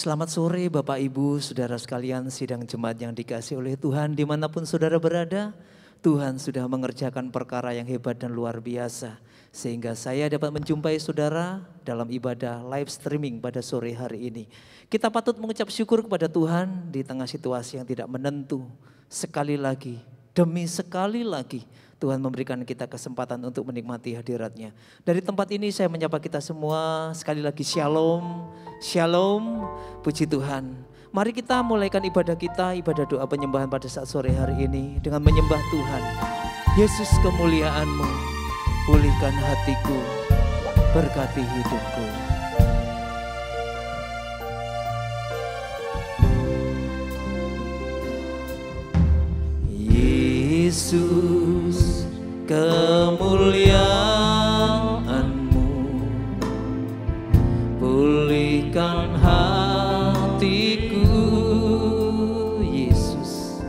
Selamat sore Bapak Ibu, Saudara sekalian, sidang jemaat yang dikasihi oleh Tuhan. Dimanapun saudara berada, Tuhan sudah mengerjakan perkara yang hebat dan luar biasa. Sehingga saya dapat menjumpai saudara dalam ibadah live streaming pada sore hari ini. Kita patut mengucap syukur kepada Tuhan di tengah situasi yang tidak menentu. Sekali lagi, demi sekali lagi, Tuhan memberikan kita kesempatan untuk menikmati hadirat-Nya. Dari tempat ini saya menyapa kita semua, sekali lagi shalom, shalom, puji Tuhan. Mari kita mulaikan ibadah kita, ibadah doa penyembahan pada saat sore hari ini dengan menyembah Tuhan. Yesus, kemuliaan-Mu, pulihkan hatiku, berkati hidupku. Yesus, kemuliaan-Mu, pulihkan hatiku. Yesus,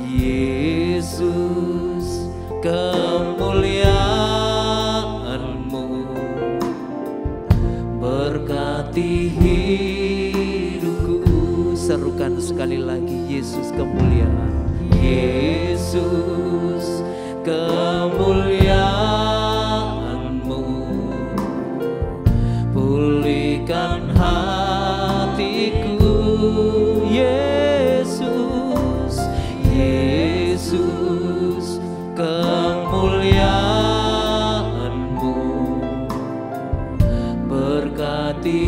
Yesus, kemuliaan-Mu, berkati hidupku. Serukan sekali lagi, Yesus, kemuliaan. Yesus, kemuliaan-Mu, pulihkan hatiku. Yesus, Yesus, kemuliaan-Mu, berkati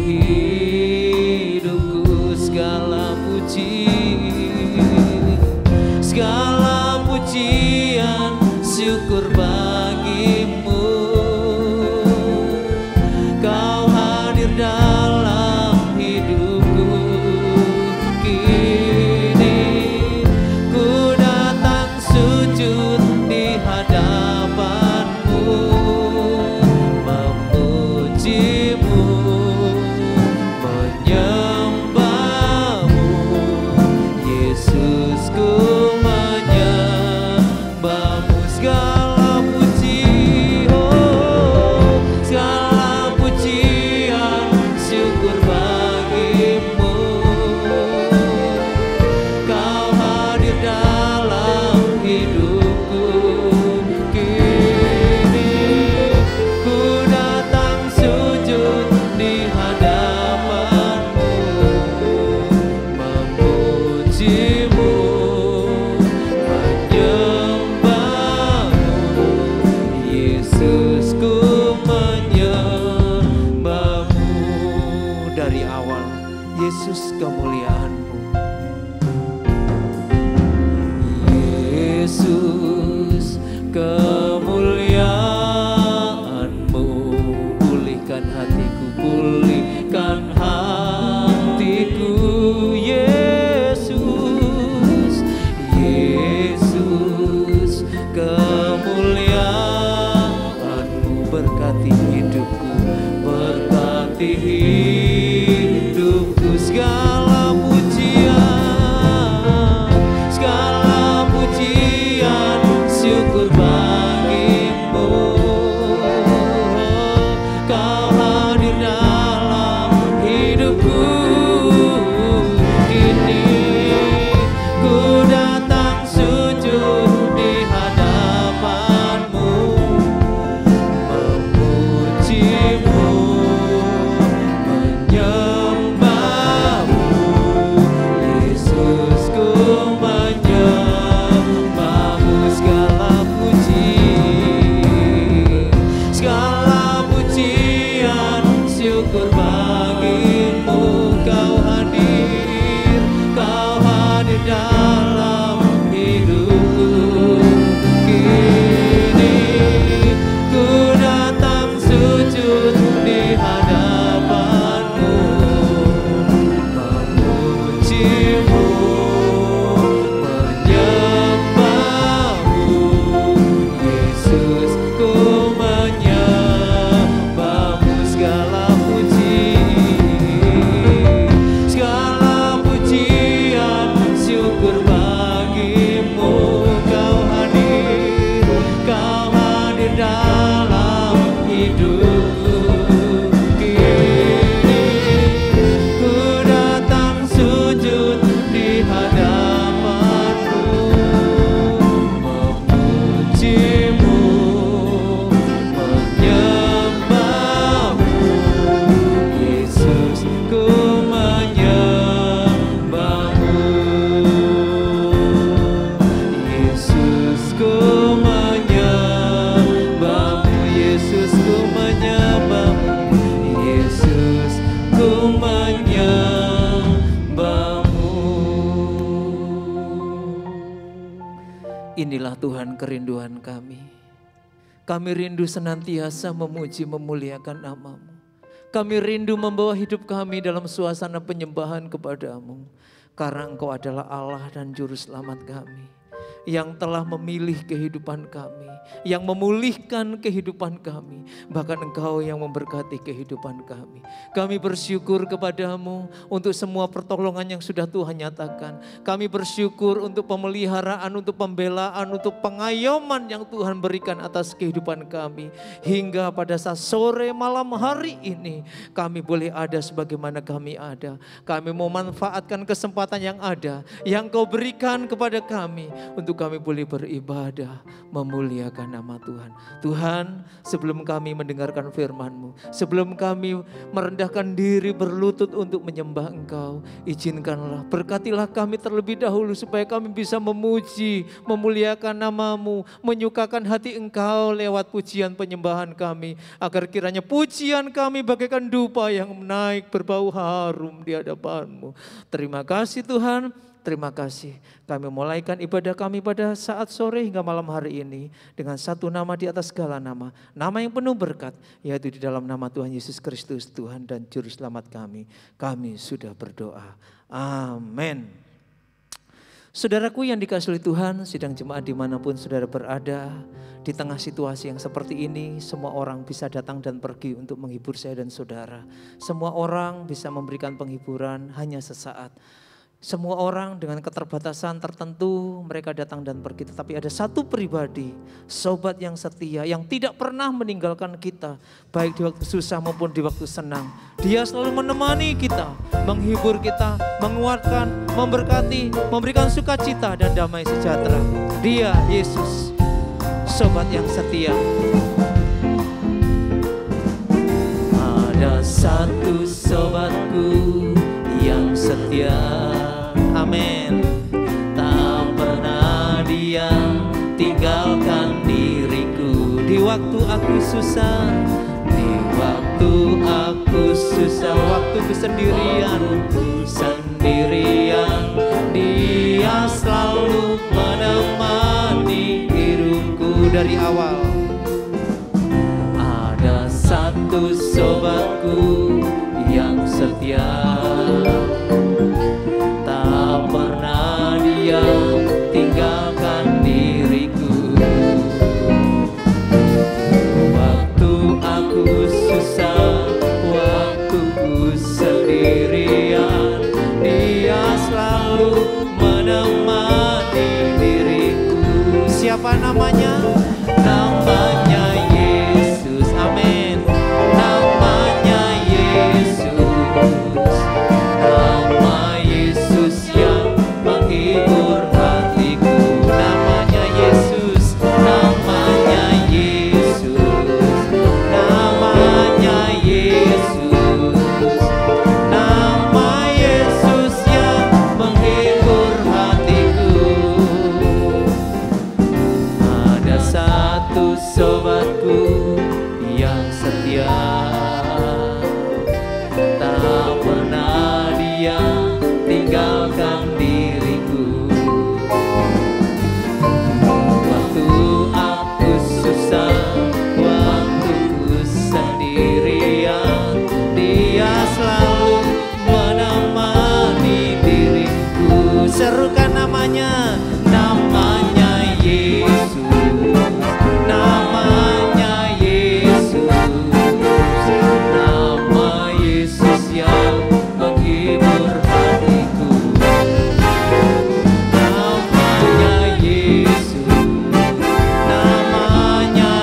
hidupku. Segala pujian, syukur bagi-Mu. Kau hadir dalam hidupku. Kini ku datang sujud di hadapan-Mu, memuji-Mu, menyembah-Mu. Yesus, ku segala puji, oh, segala pujian, syukur bagi-Mu. Kau hadir dalam hidupku. Kini ku datang sujud di hadapan-Mu, memuji-Mu, Yesus, ku menyembah-Mu. Dari awal, Yesus, kemuliaan-Mu. Yesus, kemuliaan-Mu, pulihkan hatiku, pulihkan hatiku. Yesus, Yesus, kemuliaan-Mu, berkati hidupku, berkati hidupku. Segala pujian, syukur bagi-Mu. Kau hadir dalam hidupku. Kini ku datang sujud di hadapan-Mu, memuji-Mu, menyembah-Mu. Yesus, ku menyembah-Mu. Segala pujian, syukur bagi-Mu. Kau hadir dalam hidupku. Kini ku datang sujud di hadapan-Mu, memuji-Mu, menyembah-Mu. Yesus, ku menyembah-Mu. Segala puji, inilah Tuhan kerinduan kami. Kami rindu senantiasa memuji memuliakan nama-Mu. Kami rindu membawa hidup kami dalam suasana penyembahan kepada-Mu. Karena Engkau adalah Allah dan Juru Selamat kami, yang telah memilih kehidupan kami, yang memulihkan kehidupan kami, bahkan Engkau yang memberkati kehidupan kami. Kami bersyukur kepada-Mu untuk semua pertolongan yang sudah Tuhan nyatakan. Kami bersyukur untuk pemeliharaan, untuk pembelaan, untuk pengayoman yang Tuhan berikan atas kehidupan kami. Hingga pada saat sore malam hari ini kami boleh ada sebagaimana kami ada. Kami memanfaatkan kesempatan yang ada, yang Kau berikan kepada kami, untuk kami boleh beribadah, memuliakan nama Tuhan. Tuhan, sebelum kami mendengarkan firman-Mu, sebelum kami merendahkan diri berlutut untuk menyembah Engkau, izinkanlah, berkatilah kami terlebih dahulu supaya kami bisa memuji, memuliakan nama-Mu, menyukakan hati Engkau lewat pujian penyembahan kami, agar kiranya pujian kami bagaikan dupa yang naik berbau harum di hadapan-Mu. Terima kasih Tuhan. Terima kasih, kami mulaikan ibadah kami pada saat sore hingga malam hari ini dengan satu nama di atas segala nama, nama yang penuh berkat, yaitu di dalam nama Tuhan Yesus Kristus, Tuhan dan Juru Selamat kami. Kami sudah berdoa. Amin. Saudaraku yang dikasihi Tuhan, sidang jemaat dimanapun saudara berada, di tengah situasi yang seperti ini, semua orang bisa datang dan pergi untuk menghibur saya dan saudara. Semua orang bisa memberikan penghiburan hanya sesaat. Semua orang dengan keterbatasan tertentu mereka datang dan pergi. Tetapi ada satu pribadi, sobat yang setia, yang tidak pernah meninggalkan kita, baik di waktu susah maupun di waktu senang. Dia selalu menemani kita, menghibur kita, menguatkan, memberkati, memberikan sukacita dan damai sejahtera. Dia Yesus, sobat yang setia. Ada satu sobatku yang setia, amin. Tak pernah dia tinggalkan diriku di waktu aku susah, di waktu aku susah, waktu sendirian, dia selalu menemani hidupku dari awal. Ada satu sobatku yang setia, tak pernah dia tinggalkan diriku. Waktu aku susah, waktu ku sendirian, dia selalu menemani diriku. Siapa namanya? Namanya Yesus, amin. Namanya Yesus, nama Yesus yang menghibur hatiku. Namanya Yesus, namanya Yesus, namanya Yesus, nama Yesus yang menghibur hatiku. Ada satu sobatku yang setia, tak pernah dia tinggalkan diriku. Waktu aku susah, waktu ku sendirian, dia selalu menemani diriku. Serukan namanya, namanya Yesus, namanya Yesus, nama Yesus yang menghibur hatiku. Namanya Yesus, namanya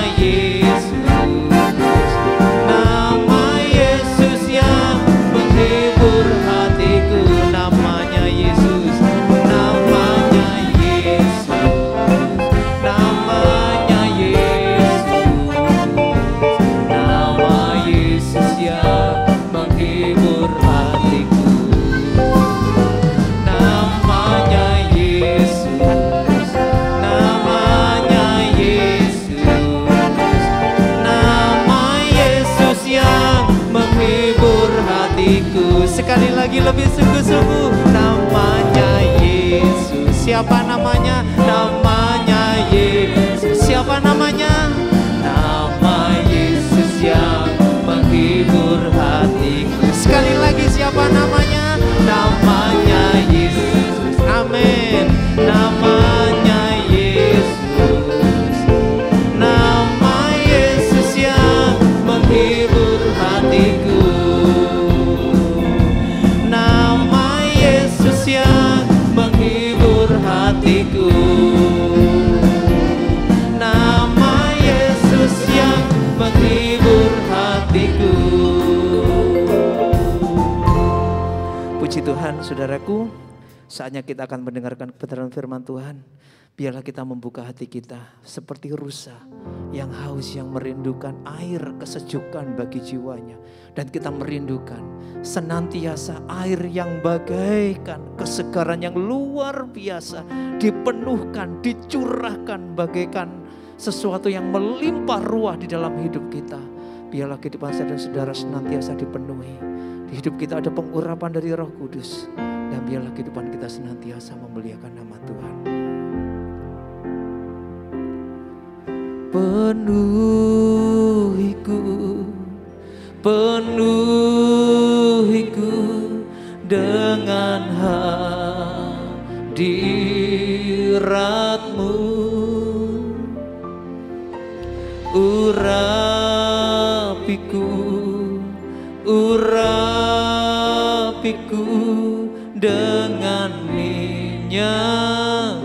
Yesus, nama Yesus yang menghibur hatiku. Namanya Yesus, namanya Yesus, namanya Yesus, nama Yesus yang menghibur hatiku. Namanya Yesus, namanya Yesus, nama Yesus yang menghibur hatiku. Sekali lagi lebih sungguh-sungguh, namanya Yesus. Siapa namanya? Namanya Yesus. Puji Tuhan saudaraku, saatnya kita akan mendengarkan kebenaran firman Tuhan. Biarlah kita membuka hati kita seperti rusa yang haus, yang merindukan air kesejukan bagi jiwanya. Dan kita merindukan senantiasa air yang bagaikan kesegaran yang luar biasa. Dipenuhkan, dicurahkan bagaikan sesuatu yang melimpah ruah di dalam hidup kita. Biarlah kehidupan saya dan saudara senantiasa dipenuhi. Di hidup kita ada pengurapan dari Roh Kudus. Dan biarlah kehidupan kita senantiasa memuliakan nama Tuhan. Penuhiku, penuhiku dengan hadirat-Mu. Urapiku, urapiku dengan minyak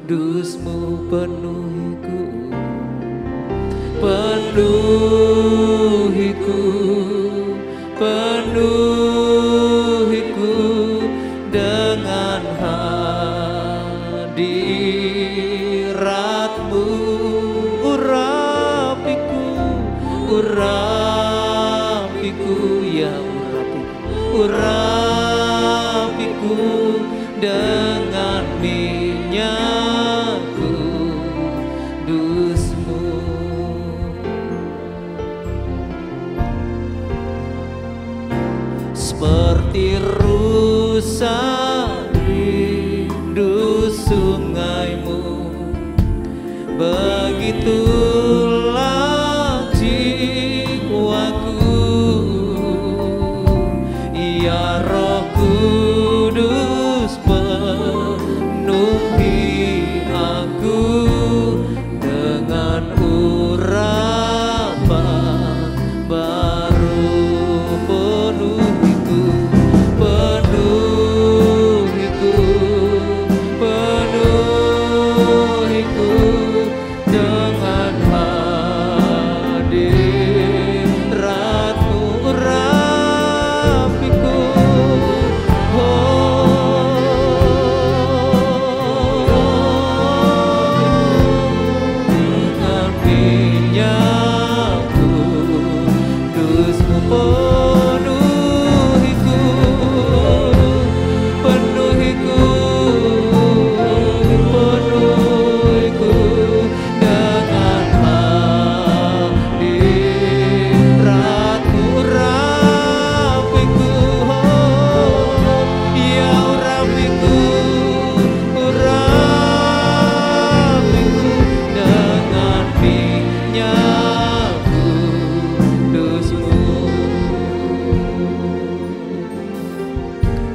kudus-Mu. Penuhiku, penuhiku, penuhiku dengan hadirat-Mu. Urapiku, urapiku, ya urapiku, urapiku dengan minyak kudus-Mu. Seperti rusa rindu sungai-Mu, begitulah jiwaku. Ya Roh Kudus, penuhi aku dengan urapan baru. Penuhiku, penuhiku, penuhiku dengan hadirat-Mu. Urapiku, dengan minyak kudus-Mu. Penuhiku, penuhiku, penuhiku dengan hadirat-Mu. Urapiku, ya urapiku, urapiku dengan minyak kudus-Mu.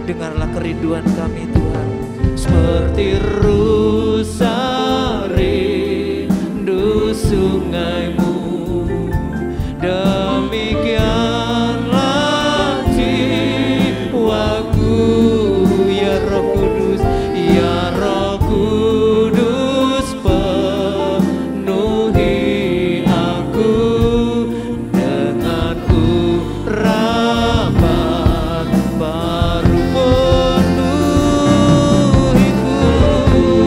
Dengarlah kerinduan kami Tuhan, seperti rusa rindu sungai-Mu, demikianlah jiwaku. Ya Roh Kudus, ya Roh Kudus, penuhi aku dengan urapan baru. Penuhiku,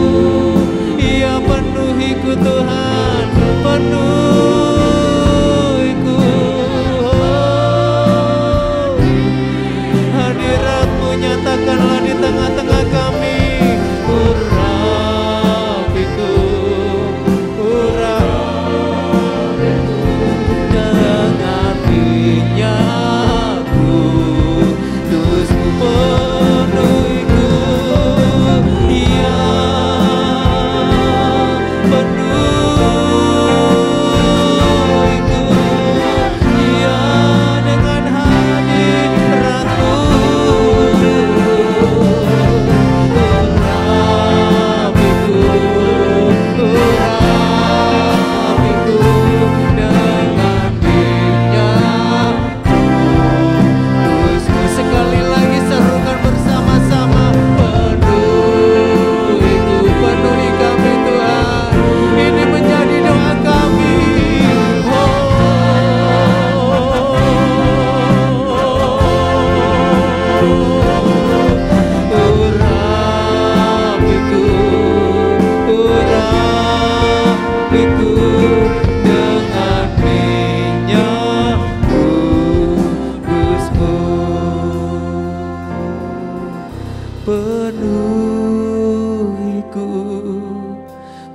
penuhiku,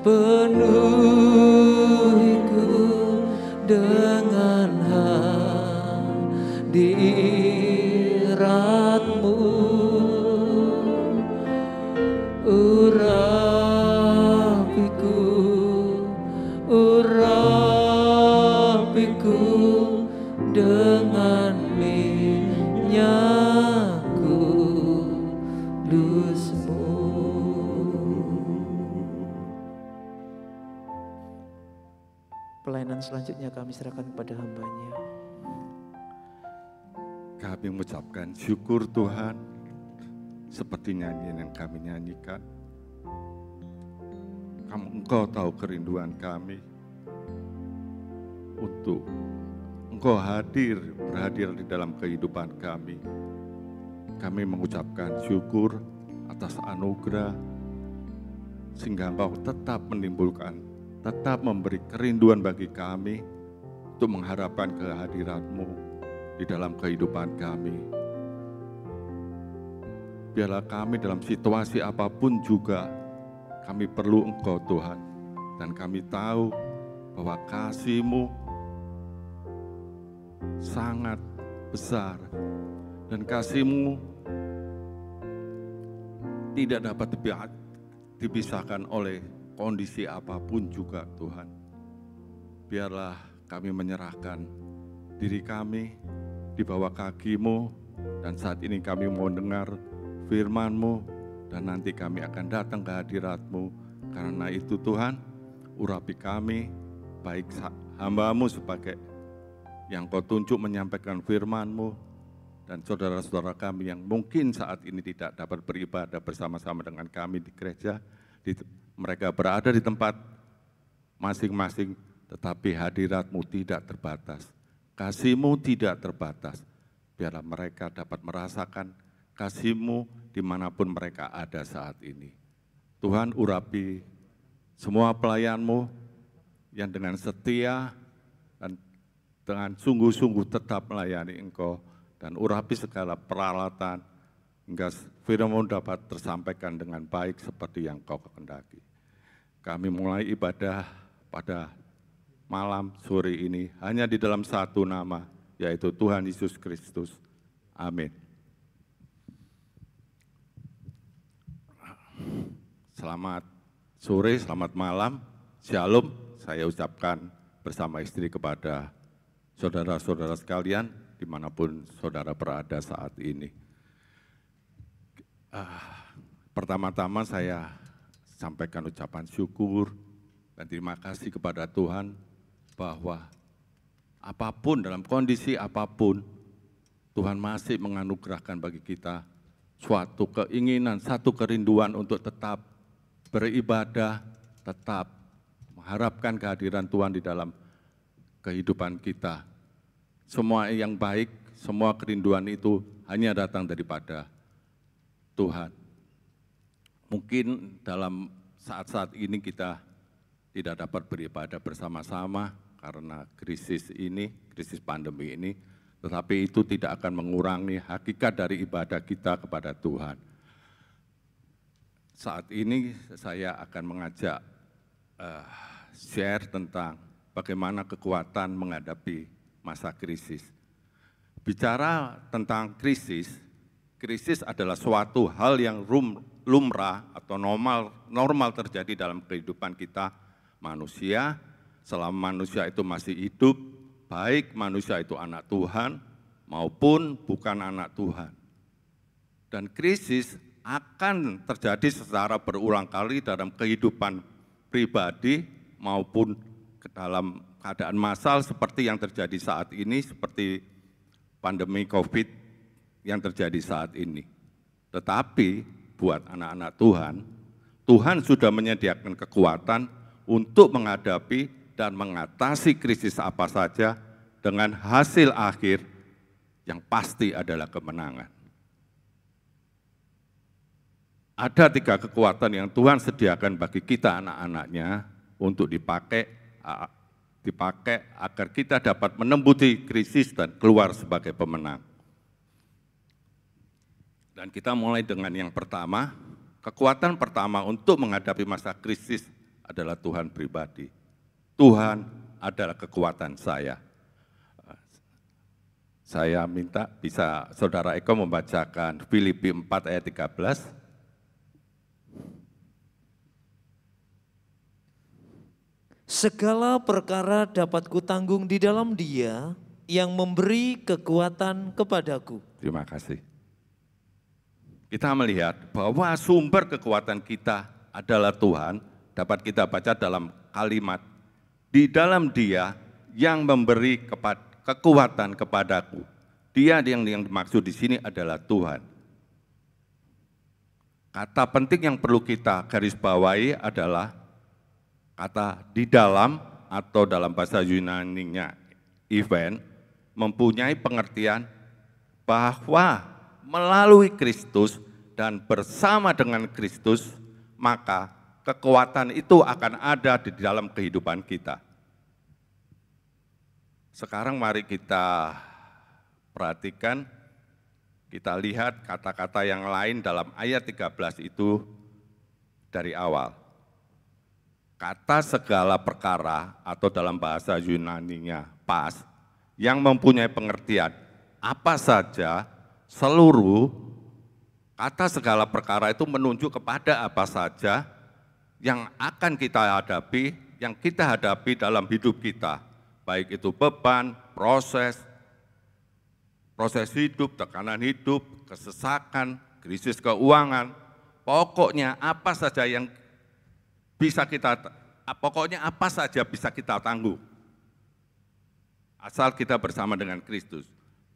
penuhiku dengan hadirat-Mu. Urapiku, urapiku dengan minyak kudus-Mu. Pelayanan selanjutnya kami serahkan kepada hamba-Nya. Kami mengucapkan syukur Tuhan, seperti nyanyian yang kami nyanyikan. Engkau tahu kerinduan kami untuk Engkau berhadir di dalam kehidupan kami. Kami mengucapkan syukur atas anugerah, sehingga Engkau tetap memberi kerinduan bagi kami untuk mengharapkan kehadirat-Mu di dalam kehidupan kami. Biarlah kami dalam situasi apapun juga, kami perlu Engkau Tuhan. Dan kami tahu bahwa kasih-Mu sangat besar. Dan kasih-Mu tidak dapat dipisahkan oleh kondisi apapun juga Tuhan. Biarlah kami menyerahkan diri kami di bawah kaki-Mu. Dan saat ini kami mau dengar firman-Mu, dan nanti kami akan datang ke hadirat-Mu. Karena itu Tuhan, urapi kami, baik hamba-Mu sebagai yang Kau tunjuk menyampaikan firman-Mu, dan saudara-saudara kami yang mungkin saat ini tidak dapat beribadah bersama-sama dengan kami di gereja, mereka berada di tempat masing-masing, tetapi hadirat-Mu tidak terbatas, kasih-Mu tidak terbatas. Biarlah mereka dapat merasakan kasih-Mu dimanapun mereka ada saat ini. Tuhan, urapi semua pelayan-Mu yang dengan setia dan dengan sungguh-sungguh tetap melayani Engkau, dan urapi segala peralatan hingga firman-Mu dapat tersampaikan dengan baik seperti yang Kau kehendaki. Kami mulai ibadah pada malam sore ini hanya di dalam satu nama, yaitu Tuhan Yesus Kristus. Amin. Selamat sore, selamat malam, shalom. Saya ucapkan bersama istri kepada saudara-saudara sekalian, dimanapun saudara berada saat ini. Pertama-tama saya sampaikan ucapan syukur dan terima kasih kepada Tuhan bahwa apapun, dalam kondisi apapun, Tuhan masih menganugerahkan bagi kita suatu keinginan, satu kerinduan untuk tetap beribadah, tetap mengharapkan kehadiran Tuhan di dalam kehidupan kita. Semua yang baik, semua kerinduan itu hanya datang daripada Tuhan. Mungkin dalam saat-saat ini kita tidak dapat beribadah bersama-sama karena krisis ini, krisis pandemi ini, tetapi itu tidak akan mengurangi hakikat dari ibadah kita kepada Tuhan. Saat ini saya akan mengajak share tentang bagaimana kekuatan menghadapi masa krisis. Bicara tentang krisis, krisis adalah suatu hal yang lumrah atau normal terjadi dalam kehidupan kita manusia. Selama manusia itu masih hidup, baik manusia itu anak Tuhan maupun bukan anak Tuhan. Dan krisis akan terjadi secara berulang kali dalam kehidupan pribadi maupun dalam keadaan massal seperti yang terjadi saat ini, seperti pandemi COVID yang terjadi saat ini. Tetapi buat anak-anak Tuhan, Tuhan sudah menyediakan kekuatan untuk menghadapi dan mengatasi krisis apa saja dengan hasil akhir yang pasti adalah kemenangan. Ada 3 kekuatan yang Tuhan sediakan bagi kita anak-anaknya untuk dipakai agar kita dapat menembusi krisis dan keluar sebagai pemenang. Dan kita mulai dengan yang pertama, kekuatan pertama untuk menghadapi masa krisis adalah Tuhan pribadi. Tuhan adalah kekuatan saya. Saya minta bisa Saudara Eko membacakan Filipi 4 ayat 13. Segala perkara dapat kutanggung di dalam Dia yang memberi kekuatan kepadaku. Terima kasih. Kita melihat bahwa sumber kekuatan kita adalah Tuhan, dapat kita baca dalam kalimat, di dalam Dia yang memberi kekuatan kepadaku. Dia yang dimaksud di sini adalah Tuhan. Kata penting yang perlu kita garis bawahi adalah kata di dalam atau dalam bahasa Yunaninya event mempunyai pengertian bahwa melalui Kristus dan bersama dengan Kristus, maka kekuatan itu akan ada di dalam kehidupan kita. Sekarang mari kita perhatikan, kita lihat kata-kata yang lain dalam ayat 13 itu dari awal. Kata segala perkara atau dalam bahasa Yunaninya pas, yang mempunyai pengertian apa saja, seluruh, kata segala perkara itu menunjuk kepada apa saja yang akan kita hadapi, yang kita hadapi dalam hidup kita. Baik itu beban, proses hidup, tekanan hidup, kesesakan, krisis keuangan, pokoknya apa saja yang bisa kita tangguh. Asal kita bersama dengan Kristus.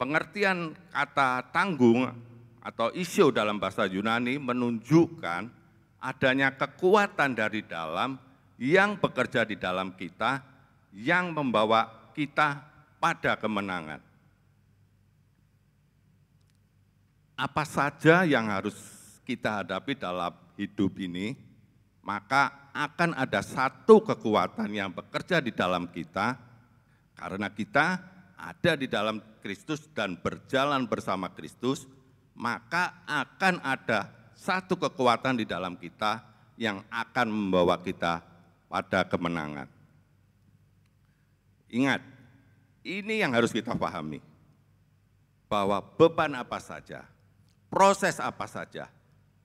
Pengertian kata tanggung atau isio dalam bahasa Yunani menunjukkan adanya kekuatan dari dalam yang bekerja di dalam kita, yang membawa kita pada kemenangan. Apa saja yang harus kita hadapi dalam hidup ini, maka akan ada satu kekuatan yang bekerja di dalam kita, karena kita ada di dalam Kristus dan berjalan bersama Kristus, maka akan ada satu kekuatan di dalam kita yang akan membawa kita pada kemenangan. Ingat, ini yang harus kita pahami, bahwa beban apa saja, proses apa saja,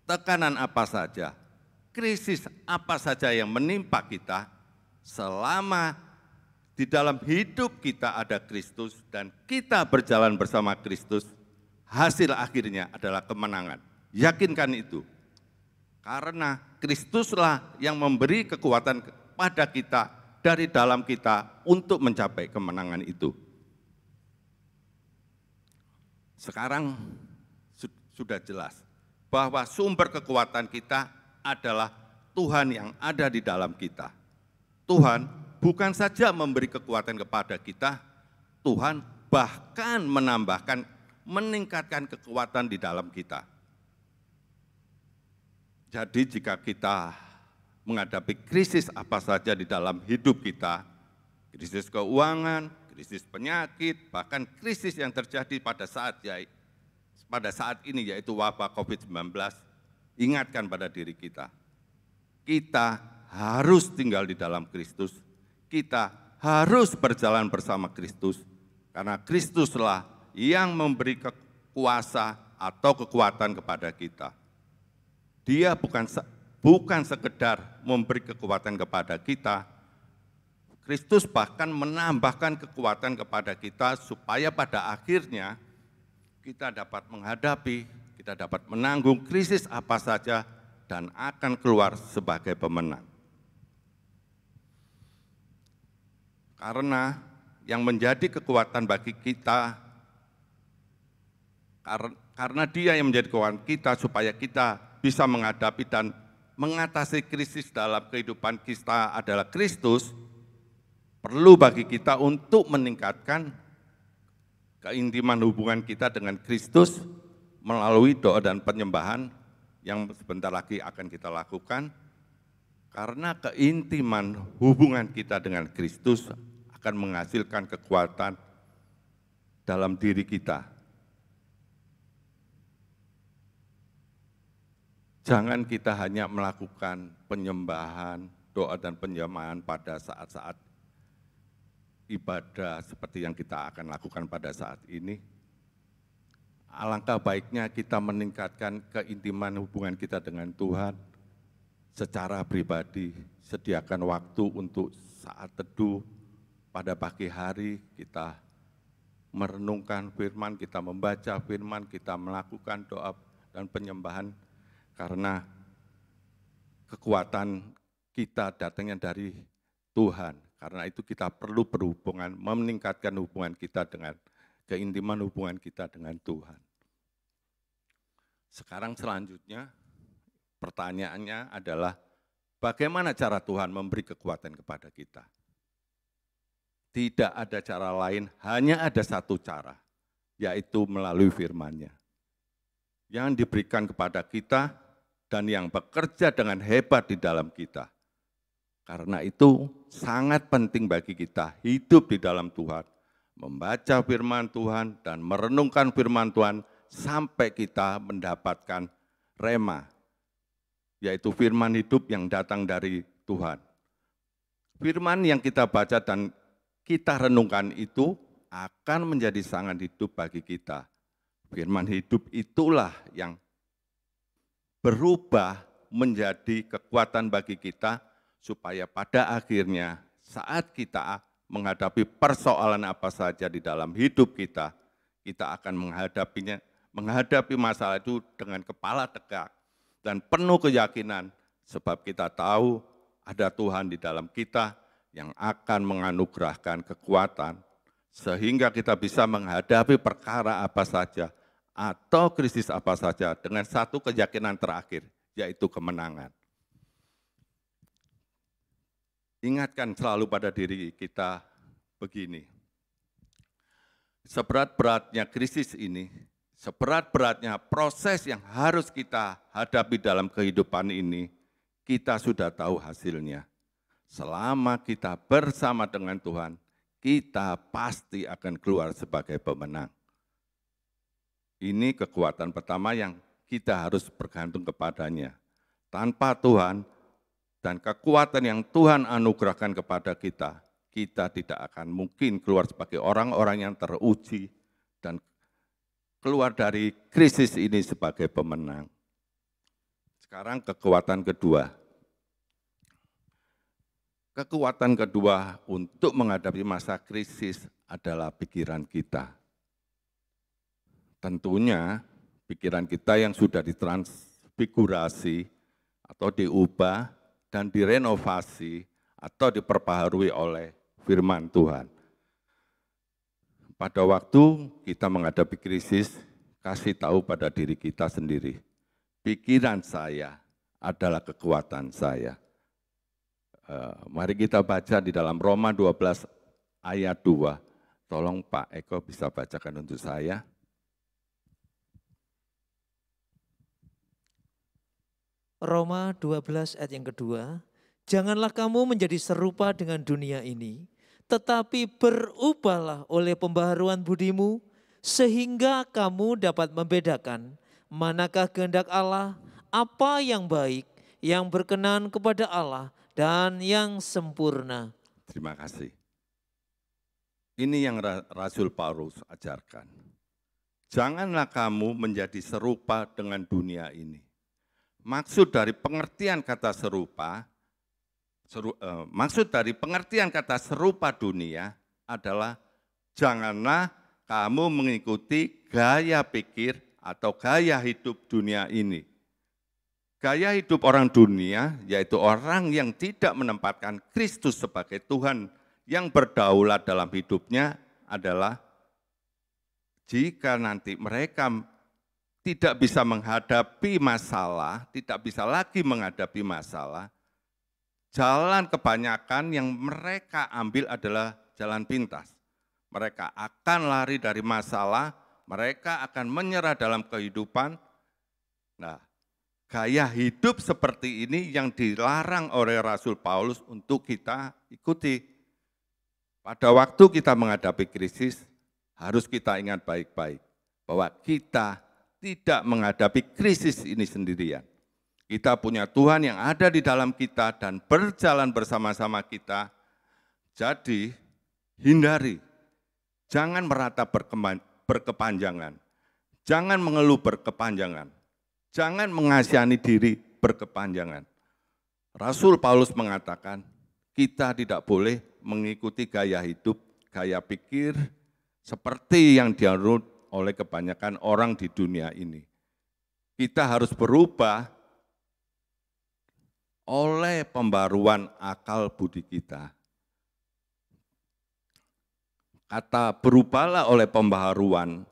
tekanan apa saja, krisis apa saja yang menimpa kita, selama di dalam hidup kita ada Kristus dan kita berjalan bersama Kristus, hasil akhirnya adalah kemenangan. Yakinkan itu. Karena Kristuslah yang memberi kekuatan kepada kita dari dalam kita untuk mencapai kemenangan itu. Sekarang sudah jelas bahwa sumber kekuatan kita adalah Tuhan yang ada di dalam kita. Tuhan bukan saja memberi kekuatan kepada kita, Tuhan bahkan meningkatkan kekuatan di dalam kita. Jadi jika kita menghadapi krisis apa saja di dalam hidup kita, krisis keuangan, krisis penyakit, bahkan krisis yang terjadi pada saat ini yaitu wabah COVID-19, ingatkan pada diri kita. Kita harus tinggal di dalam Kristus. Kita harus berjalan bersama Kristus, karena Kristuslah yang memberi kuasa atau kekuatan kepada kita. Dia bukan sekedar memberi kekuatan kepada kita, Kristus bahkan menambahkan kekuatan kepada kita supaya pada akhirnya kita dapat menghadapi, kita dapat menanggung krisis apa saja dan akan keluar sebagai pemenang. Karena yang menjadi kekuatan bagi kita, karena Dia yang menjadi kekuatan kita supaya kita bisa menghadapi dan mengatasi krisis dalam kehidupan kita adalah Kristus, perlu bagi kita untuk meningkatkan keintiman hubungan kita dengan Kristus melalui doa dan penyembahan yang sebentar lagi akan kita lakukan. Karena keintiman hubungan kita dengan Kristus akan menghasilkan kekuatan dalam diri kita. Jangan kita hanya melakukan penyembahan, doa dan penyembahan pada saat-saat ibadah seperti yang kita akan lakukan pada saat ini. Alangkah baiknya kita meningkatkan keintiman hubungan kita dengan Tuhan secara pribadi. Sediakan waktu untuk saat teduh pada pagi hari, kita merenungkan firman, kita membaca firman, kita melakukan doa dan penyembahan, karena kekuatan kita datangnya dari Tuhan. Karena itu kita perlu berhubungan, meningkatkan hubungan kita dengan keintiman hubungan kita dengan Tuhan. Sekarang selanjutnya pertanyaannya adalah bagaimana cara Tuhan memberi kekuatan kepada kita? Tidak ada cara lain, hanya ada satu cara, yaitu melalui firman-Nya. Yang diberikan kepada kita dan yang bekerja dengan hebat di dalam kita. Karena itu sangat penting bagi kita hidup di dalam Tuhan, membaca firman Tuhan dan merenungkan firman Tuhan sampai kita mendapatkan rema, yaitu firman hidup yang datang dari Tuhan. Firman yang kita baca dan kita renungkan itu akan menjadi sangat hidup bagi kita. Firman hidup itulah yang berubah menjadi kekuatan bagi kita, supaya pada akhirnya saat kita menghadapi persoalan apa saja di dalam hidup kita, kita akan menghadapi masalah itu dengan kepala tegak dan penuh keyakinan, sebab kita tahu ada Tuhan di dalam kita yang akan menganugerahkan kekuatan, sehingga kita bisa menghadapi perkara apa saja atau krisis apa saja dengan satu keyakinan terakhir, yaitu kemenangan. Ingatkan selalu pada diri kita begini, seberat-beratnya krisis ini, seberat-beratnya proses yang harus kita hadapi dalam kehidupan ini, kita sudah tahu hasilnya. Selama kita bersama dengan Tuhan, kita pasti akan keluar sebagai pemenang. Ini kekuatan pertama yang kita harus bergantung kepadanya. Tanpa Tuhan dan kekuatan yang Tuhan anugerahkan kepada kita, kita tidak akan mungkin keluar sebagai orang-orang yang teruji dan keluar dari krisis ini sebagai pemenang. Sekarang kekuatan kedua. Kekuatan kedua untuk menghadapi masa krisis adalah pikiran kita. Tentunya pikiran kita yang sudah ditransfigurasi atau diubah dan direnovasi atau diperbaharui oleh firman Tuhan. Pada waktu kita menghadapi krisis, kasih tahu pada diri kita sendiri, pikiran saya adalah kekuatan saya. Mari kita baca di dalam Roma 12 ayat 2. Tolong Pak Eko bisa bacakan untuk saya. Roma 12 ayat yang kedua, janganlah kamu menjadi serupa dengan dunia ini, tetapi berubahlah oleh pembaharuan budimu, sehingga kamu dapat membedakan manakah kehendak Allah, apa yang baik, yang berkenan kepada Allah, dan yang sempurna. Terima kasih. Ini yang Rasul Paulus ajarkan. Janganlah kamu menjadi serupa dengan dunia ini. Maksud dari pengertian kata serupa dunia adalah janganlah kamu mengikuti gaya pikir atau gaya hidup dunia ini. Gaya hidup orang dunia, yaitu orang yang tidak menempatkan Kristus sebagai Tuhan yang berdaulat dalam hidupnya, adalah jika nanti mereka tidak bisa menghadapi masalah, tidak bisa lagi menghadapi masalah, jalan kebanyakan yang mereka ambil adalah jalan pintas. Mereka akan lari dari masalah, mereka akan menyerah dalam kehidupan. Nah, gaya hidup seperti ini yang dilarang oleh Rasul Paulus untuk kita ikuti. Pada waktu kita menghadapi krisis, harus kita ingat baik-baik bahwa kita tidak menghadapi krisis ini sendirian. Kita punya Tuhan yang ada di dalam kita dan berjalan bersama-sama kita. Jadi hindari, jangan meratap berkepanjangan, jangan mengeluh berkepanjangan, jangan mengasihani diri berkepanjangan. Rasul Paulus mengatakan, kita tidak boleh mengikuti gaya hidup, gaya pikir seperti yang dianut oleh kebanyakan orang di dunia ini. Kita harus berubah oleh pembaruan akal budi kita. Kata berubahlah oleh pembaharuan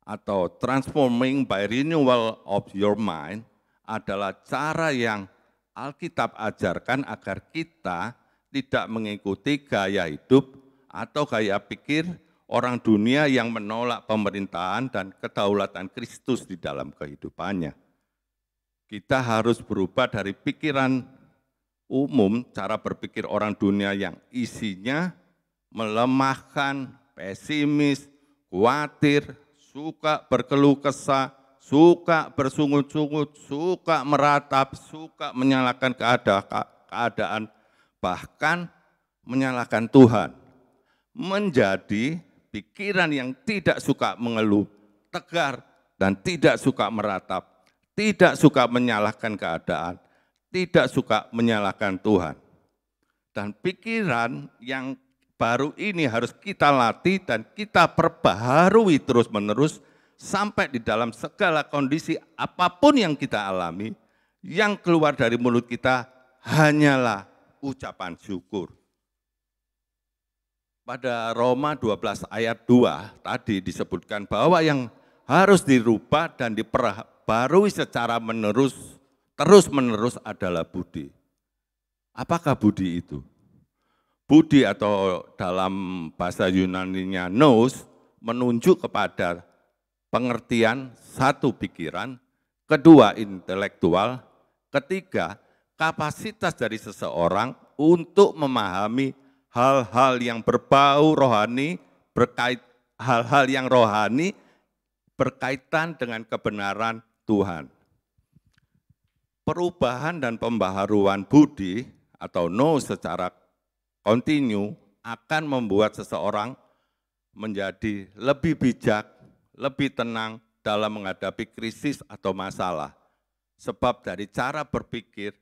atau transforming by renewal of your mind adalah cara yang Alkitab ajarkan agar kita tidak mengikuti gaya hidup atau gaya pikir orang dunia yang menolak pemerintahan dan kedaulatan Kristus di dalam kehidupannya. Kita harus berubah dari pikiran umum, cara berpikir orang dunia yang isinya melemahkan, pesimis, khawatir, suka berkeluh kesah, suka bersungut-sungut, suka meratap, suka menyalahkan keadaan, bahkan menyalahkan Tuhan. Menjadi pikiran yang tidak suka mengeluh, tegar, dan tidak suka meratap, tidak suka menyalahkan keadaan, tidak suka menyalahkan Tuhan. Dan pikiran yang baru ini harus kita latih dan kita perbaharui terus-menerus sampai di dalam segala kondisi apapun yang kita alami, yang keluar dari mulut kita hanyalah ucapan syukur. Pada Roma 12 ayat 2 tadi disebutkan bahwa yang harus dirubah dan diperbarui secara terus-menerus adalah budi. Apakah budi itu? Budi atau dalam bahasa Yunaninya nous menunjuk kepada pengertian satu pikiran, kedua intelektual, ketiga kapasitas dari seseorang untuk memahami hal-hal yang berbau rohani, hal-hal yang rohani berkaitan dengan kebenaran Tuhan. Perubahan dan pembaharuan budi atau nous secara kontinu akan membuat seseorang menjadi lebih bijak, lebih tenang dalam menghadapi krisis atau masalah. Sebab dari cara berpikir,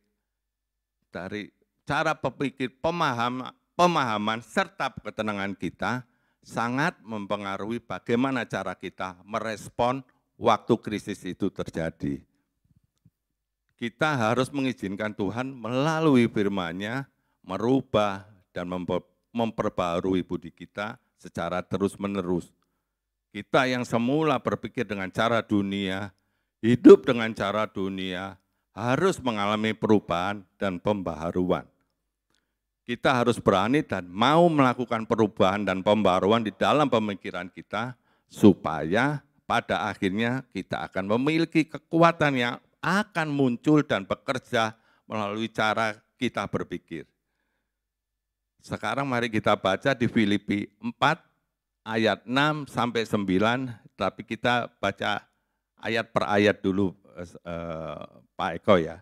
pemahaman serta ketenangan kita sangat mempengaruhi bagaimana cara kita merespon waktu krisis itu terjadi. Kita harus mengizinkan Tuhan melalui firman-Nya merubah dan memperbarui budi kita secara terus-menerus. Kita yang semula berpikir dengan cara dunia, hidup dengan cara dunia, harus mengalami perubahan dan pembaharuan. Kita harus berani dan mau melakukan perubahan dan pembaharuan di dalam pemikiran kita, supaya pada akhirnya kita akan memiliki kekuatan yang akan muncul dan bekerja melalui cara kita berpikir. Sekarang mari kita baca di Filipi 4 ayat 6 sampai 9, tapi kita baca ayat per ayat dulu Pak Eko ya.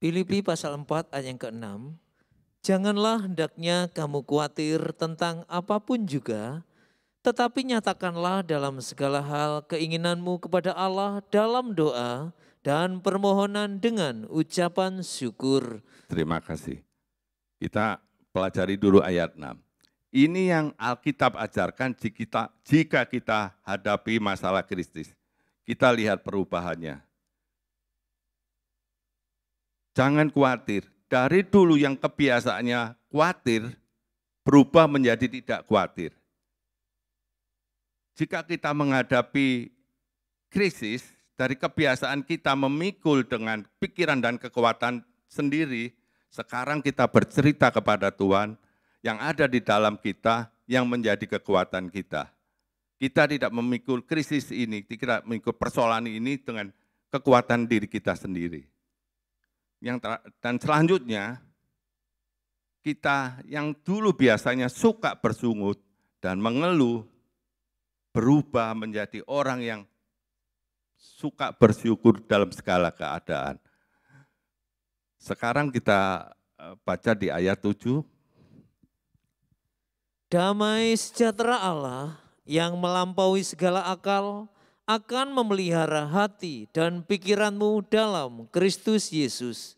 Filipi pasal 4 ayat yang ke-6. Janganlah hendaknya kamu khawatir tentang apapun juga, tetapi nyatakanlah dalam segala hal keinginanmu kepada Allah dalam doa dan permohonan dengan ucapan syukur. Terima kasih. Kita pelajari dulu ayat 6. Ini yang Alkitab ajarkan jika kita hadapi masalah krisis. Kita lihat perubahannya. Jangan khawatir. Dari dulu yang kebiasaannya khawatir, berubah menjadi tidak khawatir. Jika kita menghadapi krisis, dari kebiasaan kita memikul dengan pikiran dan kekuatan sendiri, sekarang kita bercerita kepada Tuhan yang ada di dalam kita, yang menjadi kekuatan kita. Kita tidak memikul krisis ini, tidak memikul persoalan ini dengan kekuatan diri kita sendiri. Dan selanjutnya, kita yang dulu biasanya suka bersungut dan mengeluh, berubah menjadi orang yang suka bersyukur dalam segala keadaan. Sekarang kita baca di ayat 7. Damai sejahtera Allah yang melampaui segala akal akan memelihara hati dan pikiranmu dalam Kristus Yesus.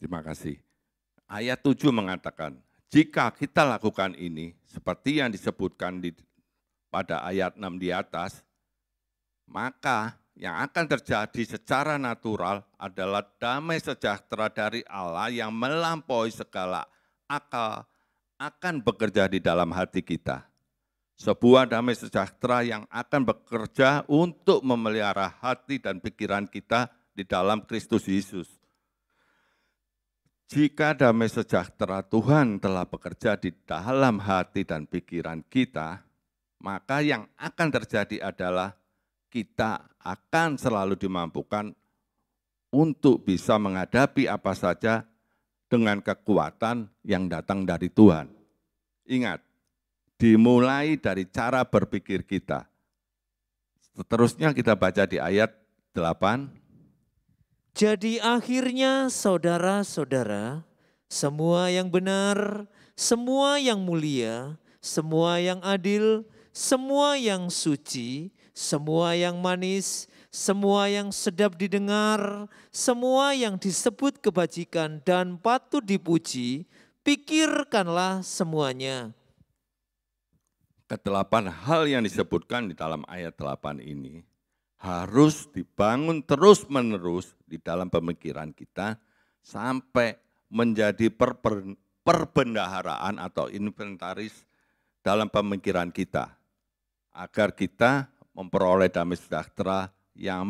Terima kasih. Ayat 7 mengatakan, jika kita lakukan ini seperti yang disebutkan pada ayat 6 di atas, maka yang akan terjadi secara natural adalah damai sejahtera dari Allah yang melampaui segala akal akan bekerja di dalam hati kita. Sebuah damai sejahtera yang akan bekerja untuk memelihara hati dan pikiran kita di dalam Kristus Yesus. Jika damai sejahtera Tuhan telah bekerja di dalam hati dan pikiran kita, maka yang akan terjadi adalah kita akan selalu dimampukan untuk bisa menghadapi apa saja dengan kekuatan yang datang dari Tuhan. Ingat, dimulai dari cara berpikir kita. Seterusnya kita baca di ayat 8. Jadi akhirnya saudara-saudara, semua yang benar, semua yang mulia, semua yang adil, semua yang suci, semua yang manis, semua yang sedap didengar, semua yang disebut kebajikan dan patut dipuji, pikirkanlah semuanya. Kedelapan hal yang disebutkan di dalam ayat 8 ini harus dibangun terus-menerus di dalam pemikiran kita sampai menjadi perbendaharaan atau inventaris dalam pemikiran kita, agar kita memperoleh damai sejahtera yang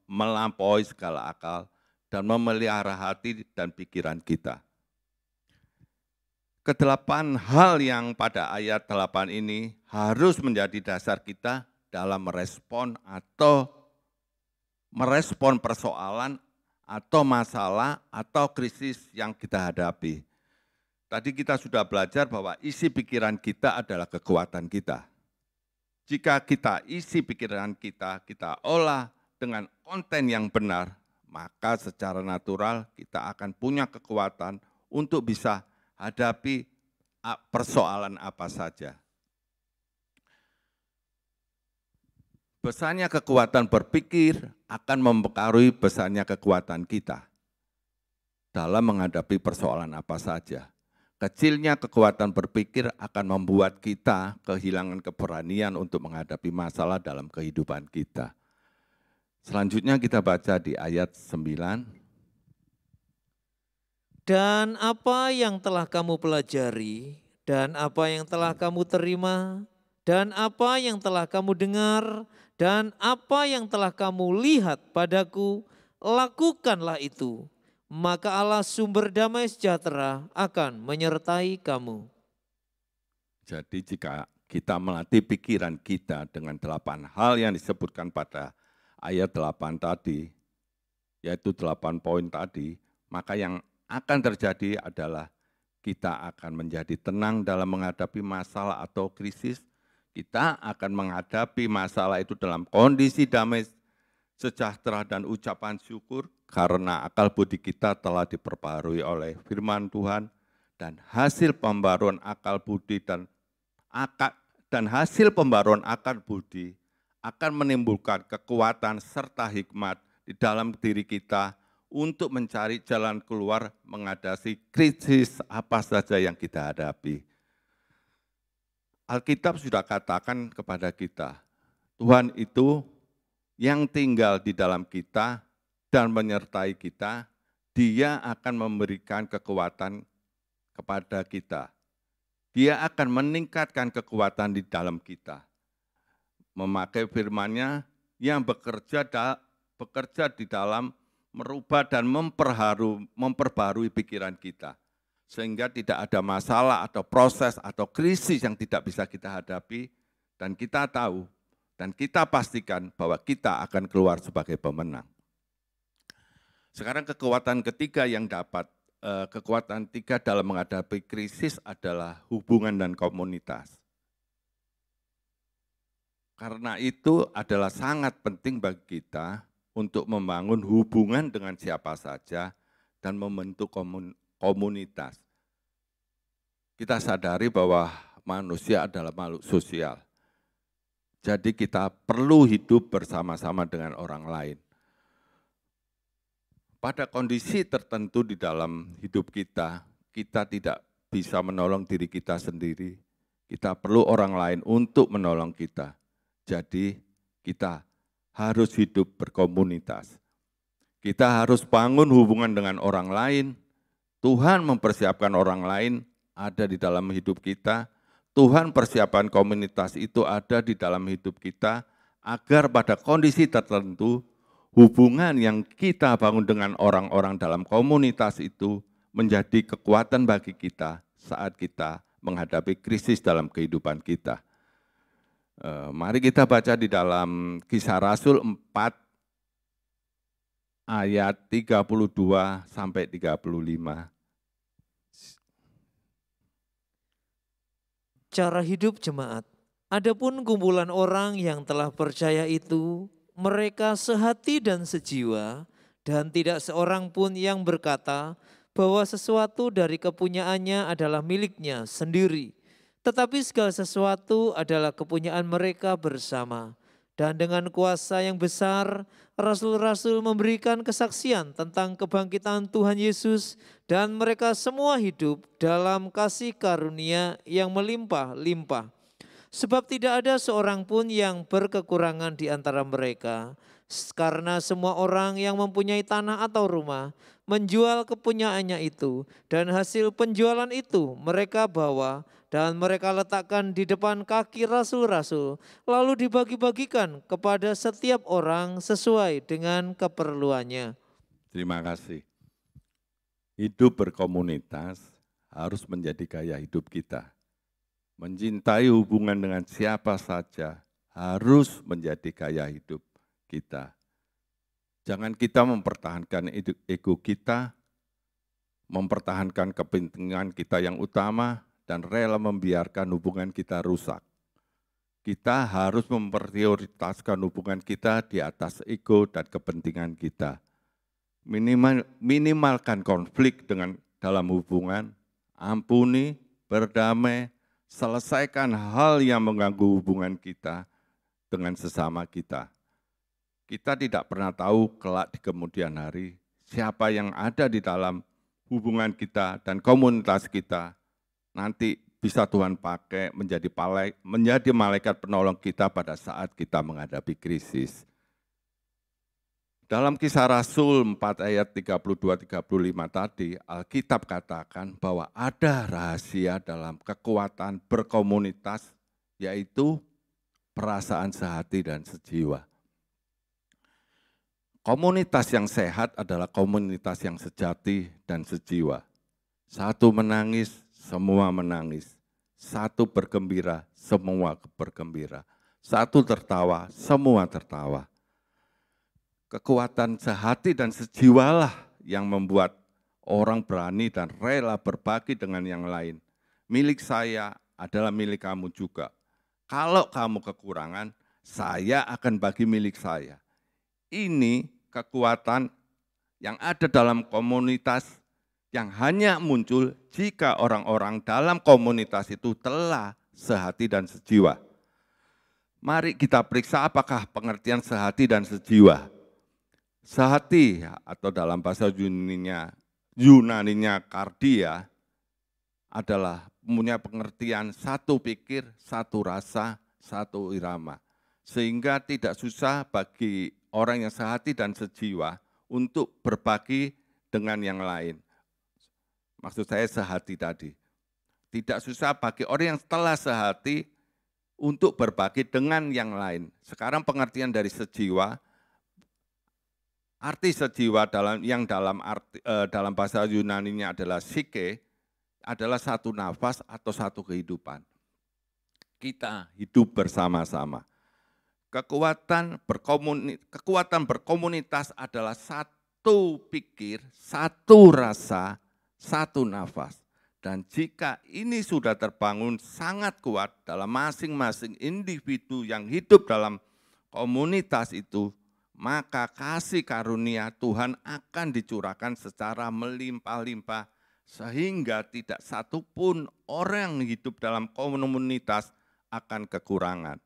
melampaui segala akal dan memelihara hati dan pikiran kita. Kedelapan hal yang pada ayat 8 ini harus menjadi dasar kita dalam merespon persoalan atau masalah atau krisis yang kita hadapi. Tadi kita sudah belajar bahwa isi pikiran kita adalah kekuatan kita. Jika kita isi pikiran kita, kita olah dengan konten yang benar, maka secara natural kita akan punya kekuatan untuk bisa hadapi persoalan apa saja. Besarnya kekuatan berpikir akan mempengaruhi besarnya kekuatan kita dalam menghadapi persoalan apa saja. Kecilnya kekuatan berpikir akan membuat kita kehilangan keberanian untuk menghadapi masalah dalam kehidupan kita. Selanjutnya kita baca di ayat 9. Dan apa yang telah kamu pelajari, dan apa yang telah kamu terima, dan apa yang telah kamu dengar, dan apa yang telah kamu lihat padaku, lakukanlah itu. Maka Allah sumber damai sejahtera akan menyertai kamu. Jadi jika kita melatih pikiran kita dengan 8 hal yang disebutkan pada ayat 8 tadi, yaitu 8 poin tadi, maka yang akan terjadi adalah kita akan menjadi tenang dalam menghadapi masalah atau krisis. Kita akan menghadapi masalah itu dalam kondisi damai sejahtera dan ucapan syukur, karena akal budi kita telah diperbarui oleh firman Tuhan, dan hasil pembaruan akal budi hasil pembaruan akal budi akan menimbulkan kekuatan serta hikmat di dalam diri kita untuk mencari jalan keluar mengatasi krisis apa saja yang kita hadapi. Alkitab sudah katakan kepada kita, Tuhan itu yang tinggal di dalam kita dan menyertai kita, Dia akan memberikan kekuatan kepada kita. Dia akan meningkatkan kekuatan di dalam kita. Memakai firman-Nya yang bekerja di dalam merubah dan memperbarui pikiran kita. Sehingga tidak ada masalah atau proses atau krisis yang tidak bisa kita hadapi, dan kita tahu dan kita pastikan bahwa kita akan keluar sebagai pemenang. Sekarang kekuatan ketiga kekuatan tiga dalam menghadapi krisis adalah hubungan dan komunitas. Karena itu adalah sangat penting bagi kita untuk membangun hubungan dengan siapa saja dan membentuk komunitas. Kita sadari bahwa manusia adalah makhluk sosial. Jadi kita perlu hidup bersama-sama dengan orang lain. Pada kondisi tertentu di dalam hidup kita, kita tidak bisa menolong diri kita sendiri. Kita perlu orang lain untuk menolong kita. Jadi kita harus hidup berkomunitas. Kita harus bangun hubungan dengan orang lain. Tuhan mempersiapkan orang lain ada di dalam hidup kita. Tuhan persiapkan komunitas itu ada di dalam hidup kita agar pada kondisi tertentu hubungan yang kita bangun dengan orang-orang dalam komunitas itu menjadi kekuatan bagi kita saat kita menghadapi krisis dalam kehidupan kita. Mari kita baca di dalam Kisah Rasul 4 ayat 32 sampai 35. Cara hidup jemaat. Adapun kumpulan orang yang telah percaya itu, mereka sehati dan sejiwa, dan tidak seorang pun yang berkata bahwa sesuatu dari kepunyaannya adalah miliknya sendiri. Tetapi segala sesuatu adalah kepunyaan mereka bersama. Dan dengan kuasa yang besar, rasul-rasul memberikan kesaksian tentang kebangkitan Tuhan Yesus, dan mereka semua hidup dalam kasih karunia yang melimpah-limpah. Sebab tidak ada seorang pun yang berkekurangan di antara mereka, karena semua orang yang mempunyai tanah atau rumah menjual kepunyaannya itu, dan hasil penjualan itu mereka bawa dan mereka letakkan di depan kaki rasul-rasul, lalu dibagi-bagikan kepada setiap orang sesuai dengan keperluannya. Terima kasih. Hidup berkomunitas harus menjadi gaya hidup kita. Mencintai hubungan dengan siapa saja harus menjadi gaya hidup kita. Jangan kita mempertahankan ego kita, mempertahankan kepentingan kita yang utama, dan rela membiarkan hubungan kita rusak. Kita harus memprioritaskan hubungan kita di atas ego dan kepentingan kita. Minimalkan konflik dalam hubungan, ampuni, berdamai, selesaikan hal yang mengganggu hubungan kita dengan sesama kita. Kita tidak pernah tahu kelak di kemudian hari siapa yang ada di dalam hubungan kita dan komunitas kita. Nanti bisa Tuhan pakai menjadi malaikat penolong kita pada saat kita menghadapi krisis. Dalam Kisah Rasul 4 ayat 32-35 tadi, Alkitab katakan bahwa ada rahasia dalam kekuatan berkomunitas, yaitu perasaan sehati dan sejiwa. Komunitas yang sehat adalah komunitas yang sejati dan sejiwa. Satu menangis, semua menangis. Satu bergembira, semua bergembira. Satu tertawa, semua tertawa. Kekuatan sehati dan sejiwalah yang membuat orang berani dan rela berbagi dengan yang lain. Milik saya adalah milik kamu juga. Kalau kamu kekurangan, saya akan bagi milik saya. Ini kekuatan yang ada dalam komunitas yang hanya muncul jika orang-orang dalam komunitas itu telah sehati dan sejiwa. Mari kita periksa apakah pengertian sehati dan sejiwa. Sehati atau dalam bahasa Yunaninya kardia adalah punya pengertian satu pikir, satu rasa, satu irama. Sehingga tidak susah bagi orang yang sehati dan sejiwa untuk berbagi dengan yang lain. Maksud saya sehati tadi. Tidak susah bagi orang yang telah sehati untuk berbagi dengan yang lain. Sekarang pengertian dari sejiwa, arti sejiwa dalam bahasa Yunaninya adalah psyche, adalah satu nafas atau satu kehidupan. Kita hidup bersama-sama. Kekuatan berkomunitas adalah satu pikir, satu rasa, satu nafas. Dan jika ini sudah terbangun sangat kuat dalam masing-masing individu yang hidup dalam komunitas itu, maka kasih karunia Tuhan akan dicurahkan secara melimpah-limpah, sehingga tidak satupun orang yang hidup dalam komunitas akan kekurangan.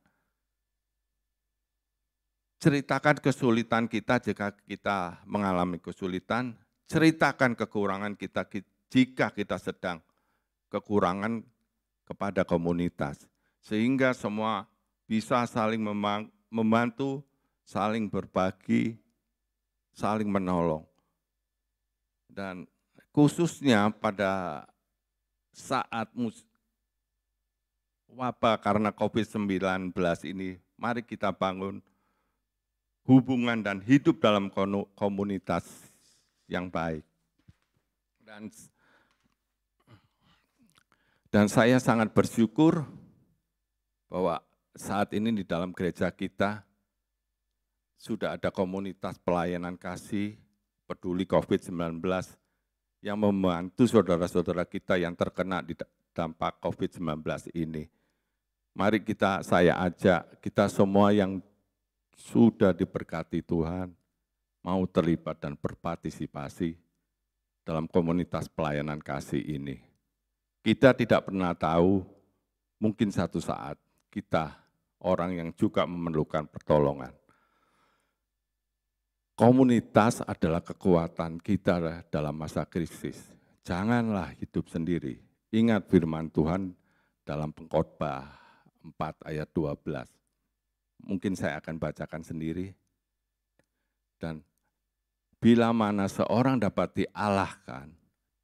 Ceritakan kesulitan kita jika kita mengalami kesulitan, ceritakan kekurangan kita jika kita sedang kekurangan kepada komunitas. Sehingga semua bisa saling membantu, saling berbagi, saling menolong. Dan khususnya pada saat wabah karena COVID-19 ini, mari kita bangun hubungan dan hidup dalam komunitas yang baik. Dan saya sangat bersyukur bahwa saat ini di dalam gereja kita sudah ada komunitas pelayanan kasih peduli COVID-19 yang membantu saudara-saudara kita yang terkena di dampak COVID-19 ini. Mari saya ajak kita semua yang sudah diberkati Tuhan, mau terlibat dan berpartisipasi dalam komunitas pelayanan kasih ini. Kita tidak pernah tahu, mungkin satu saat kita orang yang juga memerlukan pertolongan. Komunitas adalah kekuatan kita dalam masa krisis. Janganlah hidup sendiri. Ingat firman Tuhan dalam Pengkhotbah 4 ayat 12. Mungkin saya akan bacakan sendiri. Dan bila mana seorang dapat dialahkan,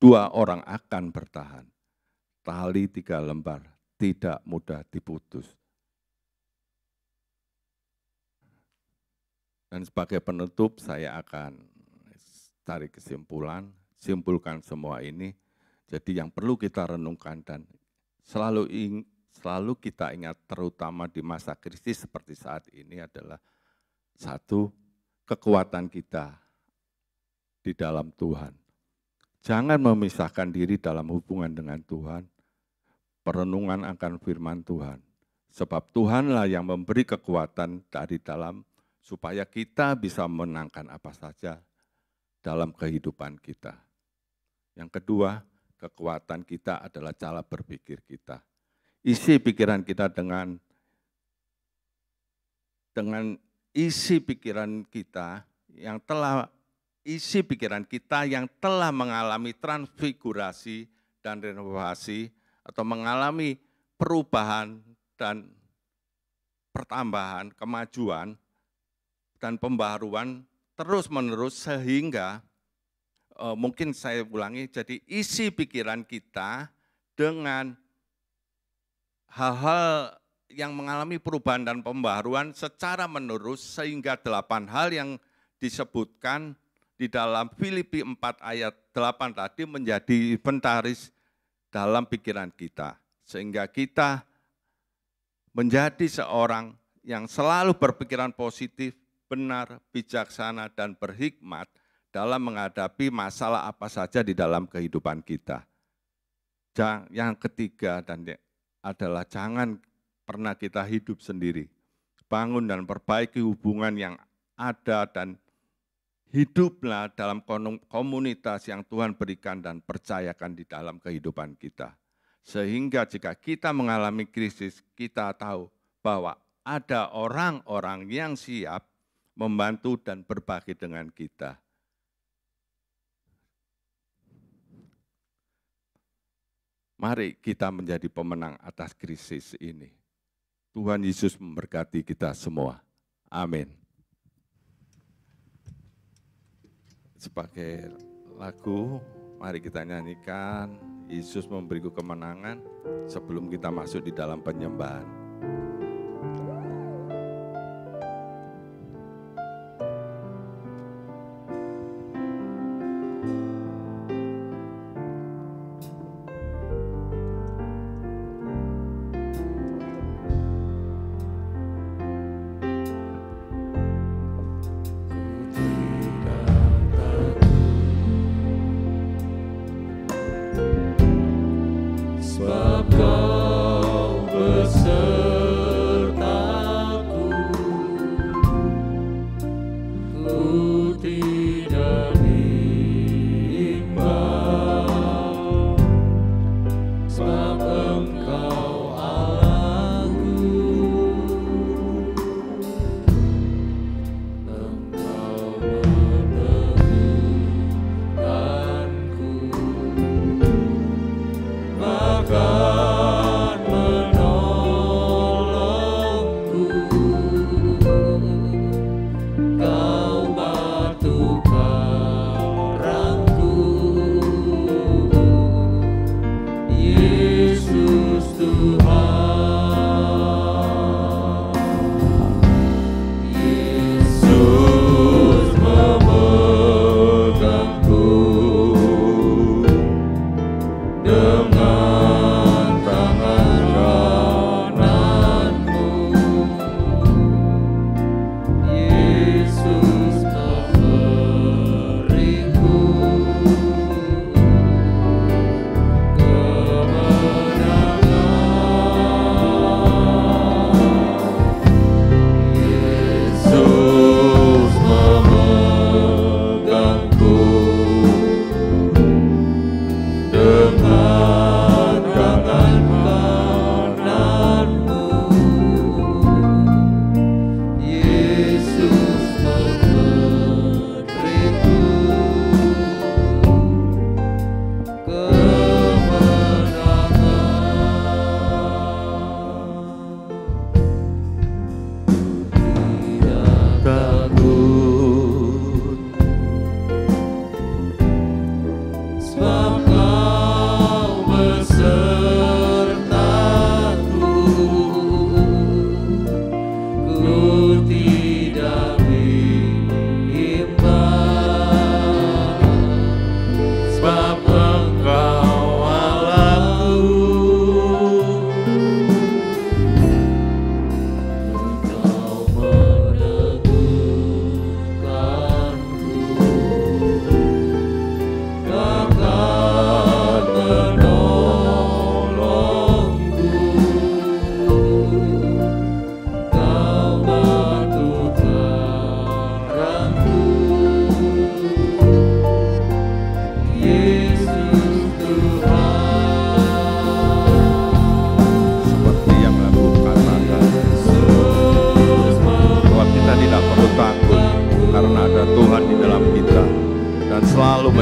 2 orang akan bertahan. Tali 3 lembar tidak mudah diputus. Dan sebagai penutup saya akan tarik kesimpulan, simpulkan semua ini. Jadi yang perlu kita renungkan dan selalu kita ingat terutama di masa krisis seperti saat ini adalah satu, kekuatan kita di dalam Tuhan. Jangan memisahkan diri dalam hubungan dengan Tuhan, perenungan akan firman Tuhan. Sebab Tuhanlah yang memberi kekuatan dari dalam supaya kita bisa menangkan apa saja dalam kehidupan kita. Yang kedua, kekuatan kita adalah cara berpikir kita. Isi pikiran kita dengan isi pikiran kita yang telah mengalami transfigurasi dan renovasi atau mengalami perubahan dan pertambahan, kemajuan dan pembaharuan terus-menerus sehingga mungkin saya ulangi, jadi isi pikiran kita dengan hal-hal yang mengalami perubahan dan pembaharuan secara menerus sehingga 8 hal yang disebutkan di dalam Filipi 4 ayat 8 tadi menjadi inventaris dalam pikiran kita. Sehingga kita menjadi seorang yang selalu berpikiran positif, benar, bijaksana, dan berhikmat dalam menghadapi masalah apa saja di dalam kehidupan kita. Yang ketiga adalah jangan pernah kita hidup sendiri. Bangun dan perbaiki hubungan yang ada dan hiduplah dalam komunitas yang Tuhan berikan dan percayakan di dalam kehidupan kita. Sehingga jika kita mengalami krisis, kita tahu bahwa ada orang-orang yang siap membantu dan berbagi dengan kita. Mari kita menjadi pemenang atas krisis ini. Tuhan Yesus memberkati kita semua. Amin. Sebagai lagu, mari kita nyanyikan Yesus memberiku kemenangan sebelum kita masuk di dalam penyembahan.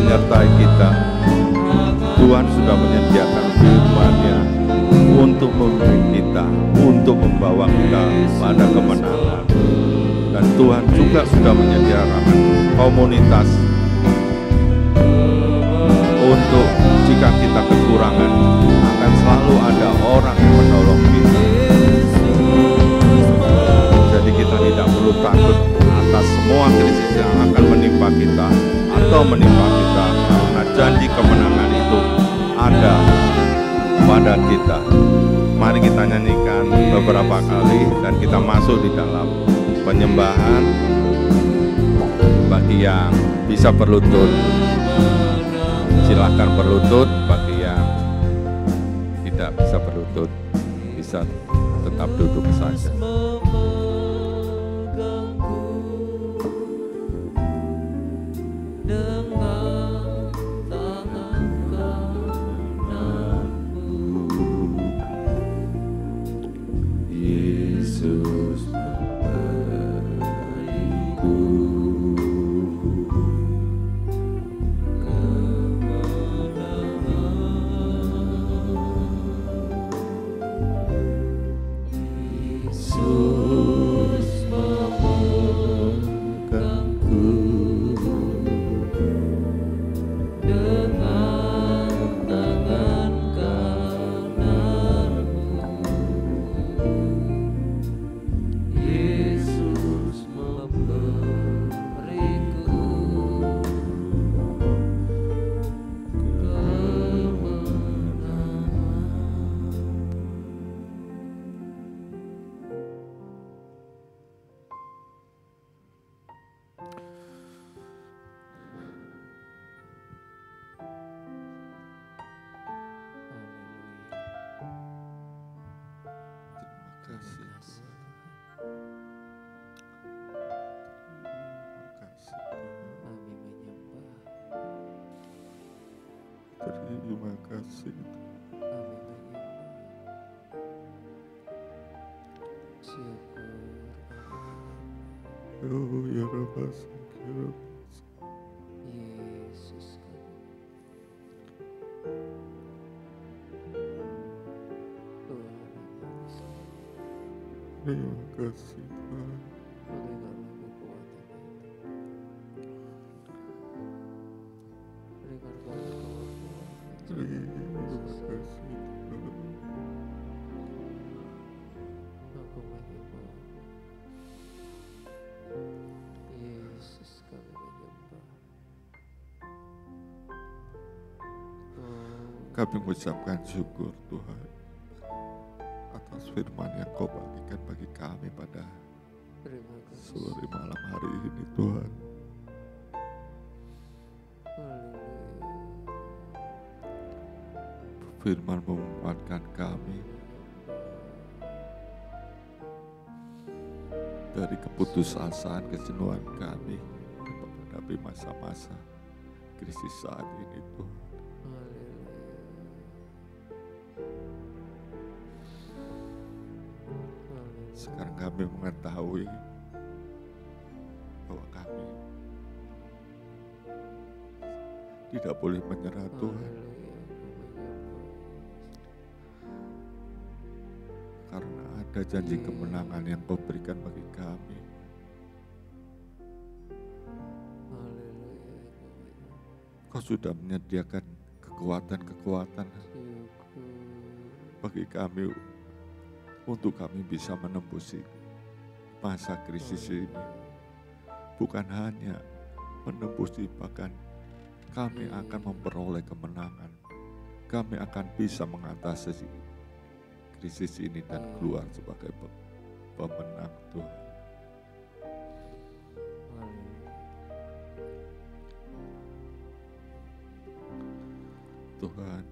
menyertai kita. Tuhan sudah menyediakan firman-Nya untuk memberi kita, untuk membawa kita pada kemenangan. Dan Tuhan juga sudah menyediakan komunitas untuk jika kita kekurangan, akan selalu ada orang yang menolong kita. Jadi kita tidak perlu takut atas semua krisis yang akan menimpa kita atau menimpa kita, karena janji kemenangan itu ada pada kita. Mari kita nyanyikan beberapa kali dan kita masuk di dalam penyembahan. Bagi yang bisa berlutut, silahkan berlutut. Bagi yang tidak bisa berlutut, bisa tetap duduk saja. Terima kasih. Oh ya Rabbas, Yesus. Terima kasih Tuhan. Kami mengucapkan syukur Tuhan atas firman yang Kau bagikan bagi kami pada sore malam hari ini Tuhan. Firman menguatkan kami dari keputusasaan, kejenuhan kami menghadapi masa-masa krisis saat ini Tuhan. Sekarang kami mengetahui bahwa kami tidak boleh menyerah Tuhan. Karena ada janji kemenangan yang Kau berikan bagi kami. Kau sudah menyediakan kekuatan-kekuatan bagi kami untuk kami bisa menembus masa krisis ini. Bukan hanya menembus, bahkan kami akan memperoleh kemenangan. Kami akan bisa mengatasi krisis ini dan keluar sebagai pemenang Tuhan. Tuhan,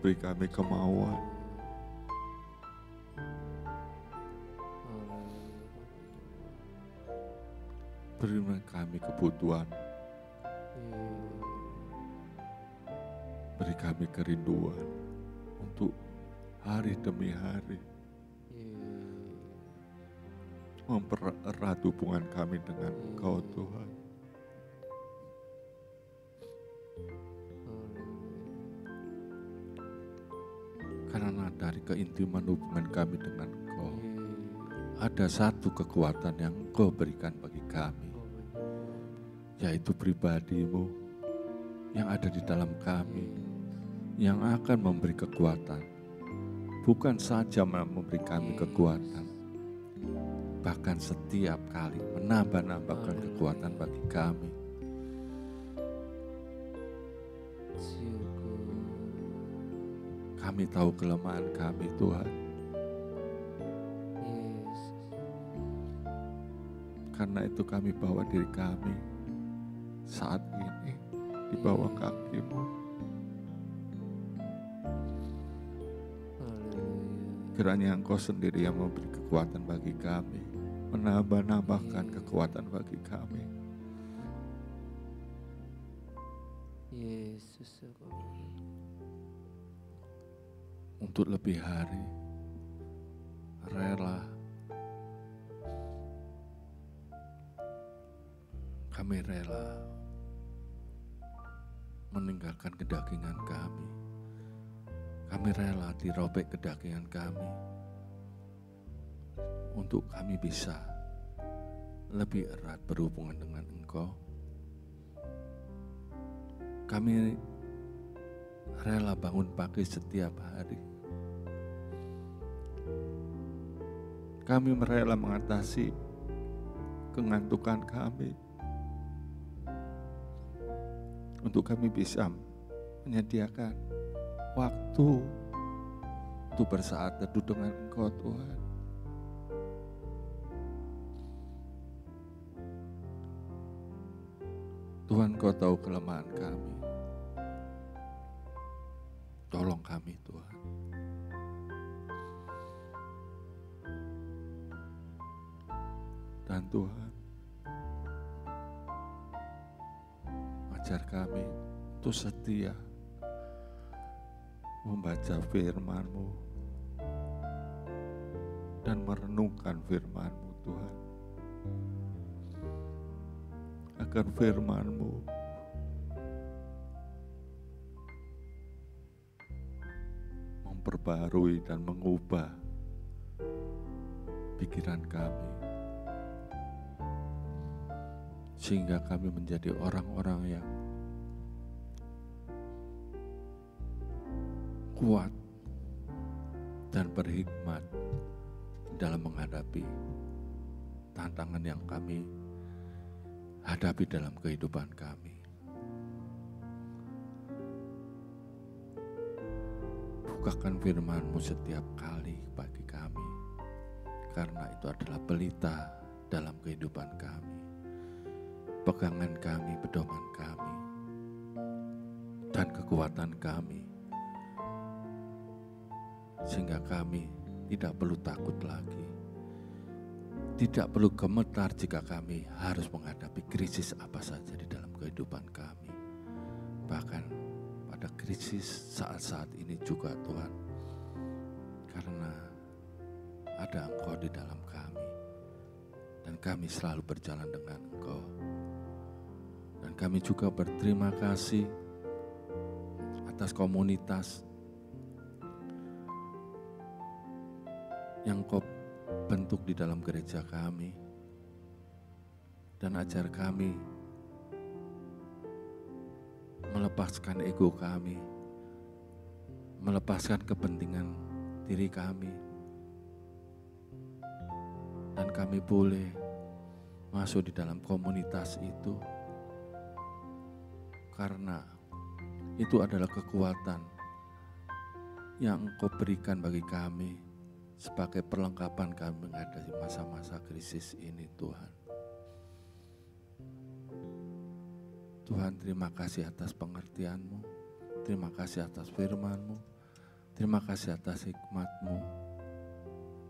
beri kami kemauan, beri kami kebutuhan, beri kami kerinduan untuk hari demi hari. mempererat hubungan kami dengan Engkau Tuhan. Karena dari keintiman hubungan kami dengan Engkau, ada satu kekuatan yang Engkau berikan bagi kami, yaitu pribadi-Mu yang ada di dalam kami, yang akan memberi kekuatan. Bukan saja memberi kami kekuatan, bahkan setiap kali menambah-nambahkan kekuatan bagi kami. Kami tahu kelemahan kami, Tuhan. Karena itu kami bawa diri kami saat ini di bawah kaki-Mu. Kiranya Engkau sendiri yang memberi kekuatan bagi kami, menambah-nambahkan kekuatan bagi kami. Yesus, untuk lebih hari rela kami rela meninggalkan kedagingan kami. Kami rela dirobek kedagingan kami untuk kami bisa lebih erat berhubungan dengan Engkau. Kami rela bangun pagi setiap hari. Kami rela mengatasi kengantukan kami untuk kami bisa menyediakan waktu untuk bersaat teduh dengan Engkau Tuhan. Tuhan, Kau tahu kelemahan kami. Tolong kami Tuhan. Dan Tuhan, ajar kami untuk setia membaca firman-Mu dan merenungkan firman-Mu Tuhan. Agar firman-Mu memperbarui dan mengubah pikiran kami, sehingga kami menjadi orang-orang yang kuat dan berhikmat dalam menghadapi tantangan yang kami hadapi dalam kehidupan kami. Bukakan firman-Mu setiap kali bagi kami, karena itu adalah pelita dalam kehidupan kami, pegangan kami, pedoman kami, dan kekuatan kami, sehingga kami tidak perlu takut lagi, tidak perlu gemetar jika kami harus menghadapi krisis apa saja di dalam kehidupan kami. Bahkan pada krisis saat-saat ini juga Tuhan, karena ada Engkau di dalam kami, dan kami selalu berjalan dengan Engkau. Dan kami juga berterima kasih atas komunitas yang Kau bentuk di dalam gereja kami, dan ajar kami melepaskan ego kami, melepaskan kepentingan diri kami, dan kami boleh masuk di dalam komunitas itu, karena itu adalah kekuatan yang Engkau berikan bagi kami sebagai perlengkapan kami menghadapi masa-masa krisis ini Tuhan. Tuhan, terima kasih atas pengertian-Mu, terima kasih atas firman-Mu, terima kasih atas hikmat-Mu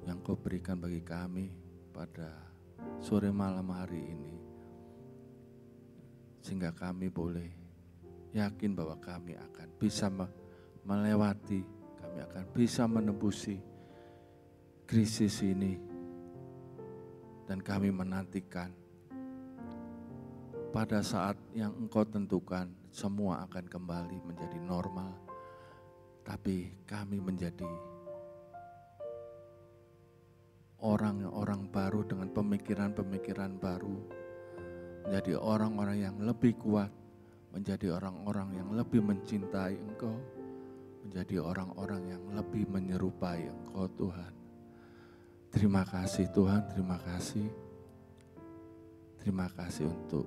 yang Kau berikan bagi kami pada sore malam hari ini, sehingga kami boleh yakin bahwa kami akan bisa melewati, kami akan bisa menembusi krisis ini Dan kami menantikan pada saat yang Engkau tentukan semua akan kembali menjadi normal. Tapi kami menjadi orang-orang baru dengan pemikiran-pemikiran baru. Menjadi orang-orang yang lebih kuat, menjadi orang-orang yang lebih mencintai Engkau, menjadi orang-orang yang lebih menyerupai Engkau Tuhan. Terima kasih Tuhan, terima kasih. Terima kasih untuk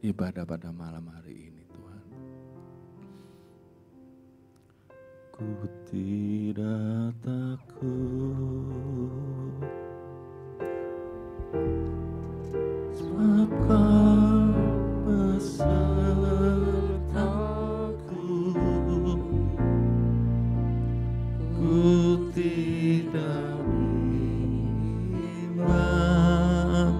ibadah pada malam hari ini Tuhan. Ku tidak takut, sebab Kau besertaku. Ku tidak bimbang,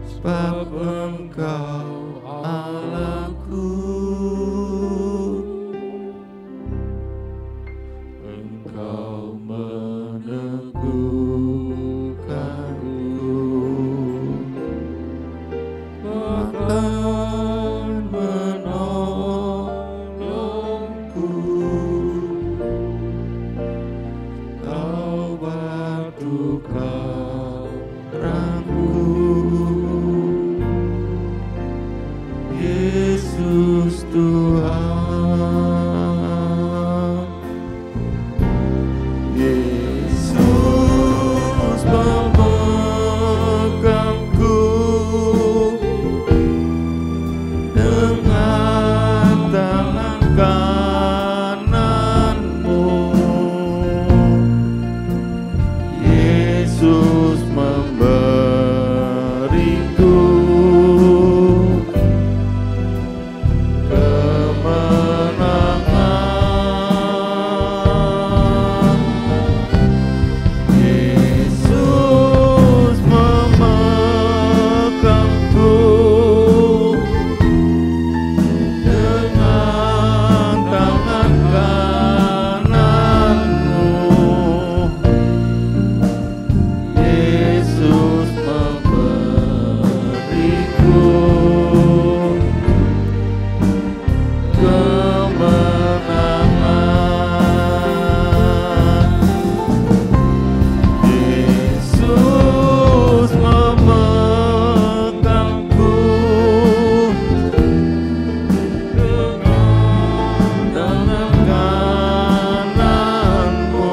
sebab Engkau Allahku. Engkau meneguhkanku, bahkan menolongku. Kau batu karangku, Yesus Tuhan. Yesus memegangku dengan tangan kananmu. Yesus memberiku kemenangan. Yesus memegangku dengan tangan kananmu. Yesus memberiku kemenangan. Yesus memegangku dengan tangan kananmu.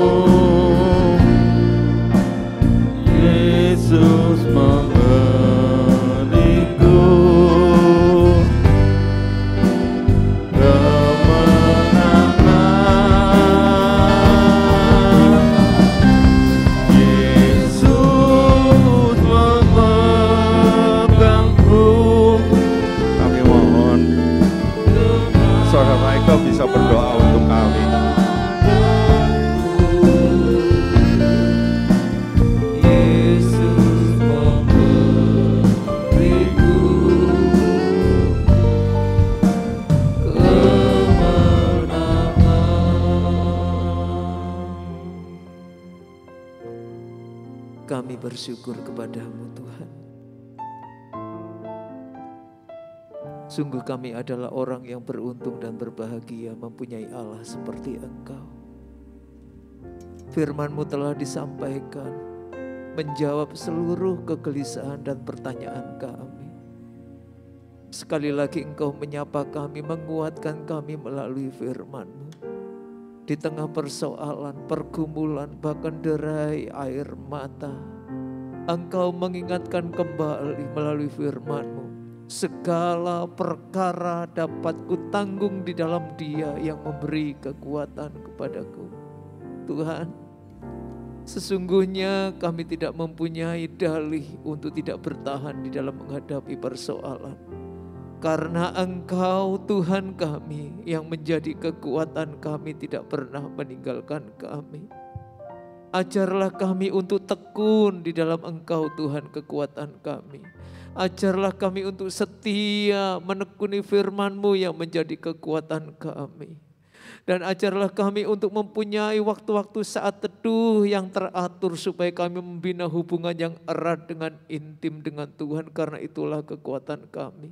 Yesus memberiku kemenangan. Yesus memegangku. Kami mohon Saudara Michael bisa berdoa untuk kami. Yesus memberiku kemenangan. Kami bersyukur kepadamu Tuhan. Sungguh kami adalah orang yang beruntung dan berbahagia mempunyai Allah seperti Engkau. Firman-Mu telah disampaikan, menjawab seluruh kegelisahan dan pertanyaan kami. Sekali lagi Engkau menyapa kami, menguatkan kami melalui firman-Mu. Di tengah persoalan, pergumulan, bahkan derai air mata, Engkau mengingatkan kembali melalui firman-Mu. Segala perkara dapat kutanggung di dalam Dia yang memberi kekuatan kepadaku. Tuhan, sesungguhnya kami tidak mempunyai dalih untuk tidak bertahan di dalam menghadapi persoalan. Karena Engkau Tuhan kami yang menjadi kekuatan kami, tidak pernah meninggalkan kami. Ajarlah kami untuk tekun di dalam Engkau Tuhan kekuatan kami. Ajarlah kami untuk setia menekuni firman-Mu yang menjadi kekuatan kami. Dan ajarlah kami untuk mempunyai waktu-waktu saat teduh yang teratur supaya kami membina hubungan yang erat dengan intim dengan Tuhan, karena itulah kekuatan kami.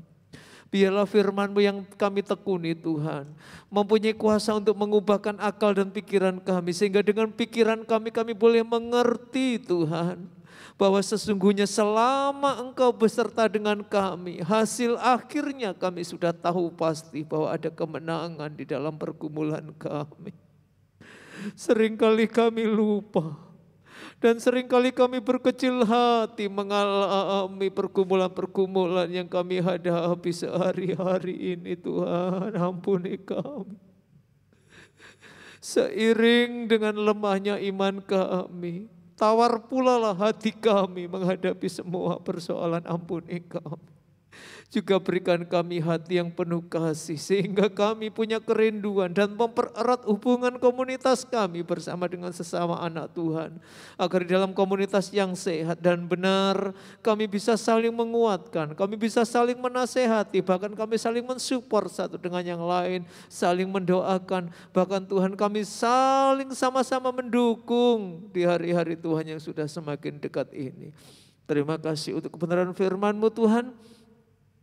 Biarlah firman-Mu yang kami tekuni Tuhan, mempunyai kuasa untuk mengubahkan akal dan pikiran kami, sehingga dengan pikiran kami boleh mengerti Tuhan, bahwa sesungguhnya selama Engkau beserta dengan kami, hasil akhirnya kami sudah tahu pasti bahwa ada kemenangan di dalam pergumulan kami. Seringkali kami lupa dan seringkali kami berkecil hati mengalami pergumulan-pergumulan yang kami hadapi sehari-hari ini. Tuhan, ampuni kami. Seiring dengan lemahnya iman kami, tawar pula lah hati kami menghadapi semua persoalan. Ampuni kami. Juga berikan kami hati yang penuh kasih, sehingga kami punya kerinduan dan mempererat hubungan komunitas kami bersama dengan sesama anak Tuhan. Agar di dalam komunitas yang sehat dan benar, kami bisa saling menguatkan, kami bisa saling menasehati, bahkan kami saling mensupport satu dengan yang lain, saling mendoakan, bahkan Tuhan kami saling sama-sama mendukung di hari-hari Tuhan yang sudah semakin dekat ini. Terima kasih untuk kebenaran firman-Mu Tuhan,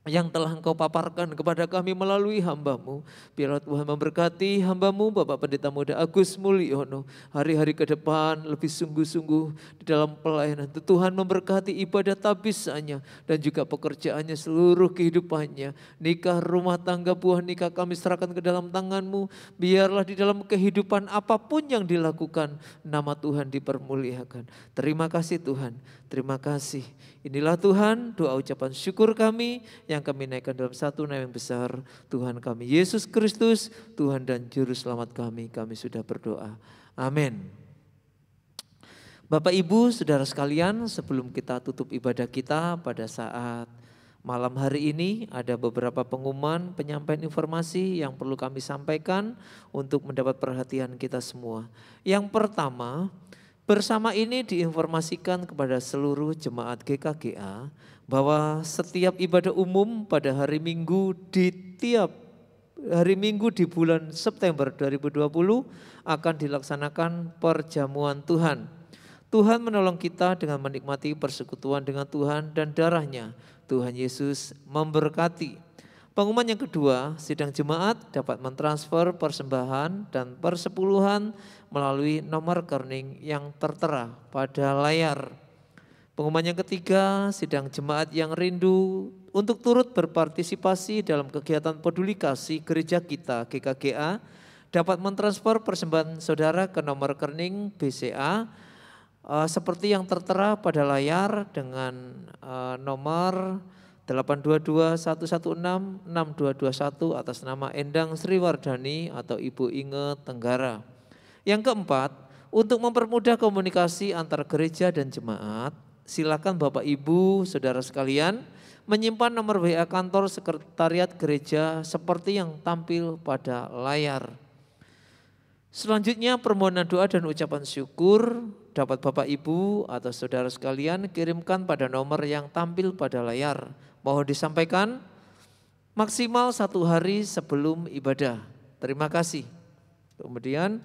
yang telah Engkau paparkan kepada kami melalui hamba-Mu. Biarlah Tuhan memberkati hamba-Mu Bapak Pendeta Muda Agus Mulyono, hari-hari ke depan lebih sungguh-sungguh di dalam pelayanan. Tuhan memberkati ibadah tabisanya dan juga pekerjaannya, seluruh kehidupannya. Nikah, rumah tangga, buah nikah kami serahkan ke dalam tangan-Mu. Biarlah di dalam kehidupan apapun yang dilakukan, nama Tuhan dipermuliakan. Terima kasih Tuhan, terima kasih. Inilah Tuhan doa ucapan syukur kami yang kami naikkan dalam satu nama yang besar, Tuhan kami Yesus Kristus, Tuhan dan Juru Selamat kami sudah berdoa. Amin. Bapak Ibu Saudara sekalian, sebelum kita tutup ibadah kita pada saat malam hari ini, ada beberapa pengumuman penyampaian informasi yang perlu kami sampaikan untuk mendapat perhatian kita semua. Yang pertama, bersama ini diinformasikan kepada seluruh jemaat GKGA bahwa setiap ibadah umum pada hari Minggu di tiap hari Minggu di bulan September 2020 akan dilaksanakan perjamuan Tuhan. Tuhan menolong kita dengan menikmati persekutuan dengan Tuhan dan darah-Nya. Tuhan Yesus memberkati. Pengumuman yang kedua, sidang jemaat dapat mentransfer persembahan dan persepuluhan melalui nomor rekening yang tertera pada layar. Pengumuman yang ketiga, sidang jemaat yang rindu untuk turut berpartisipasi dalam kegiatan peduli kasih gereja kita GKGA dapat mentransfer persembahan saudara ke nomor rekening BCA seperti yang tertera pada layar dengan nomor 822-116-6221 atas nama Endang Sriwardani atau Ibu Inge Tenggara. Yang keempat, untuk mempermudah komunikasi antar gereja dan jemaat, silakan Bapak Ibu Saudara sekalian menyimpan nomor WA kantor sekretariat gereja seperti yang tampil pada layar. Selanjutnya permohonan doa dan ucapan syukur dapat Bapak Ibu atau saudara sekalian kirimkan pada nomor yang tampil pada layar. Mohon disampaikan maksimal 1 hari sebelum ibadah. Terima kasih. Kemudian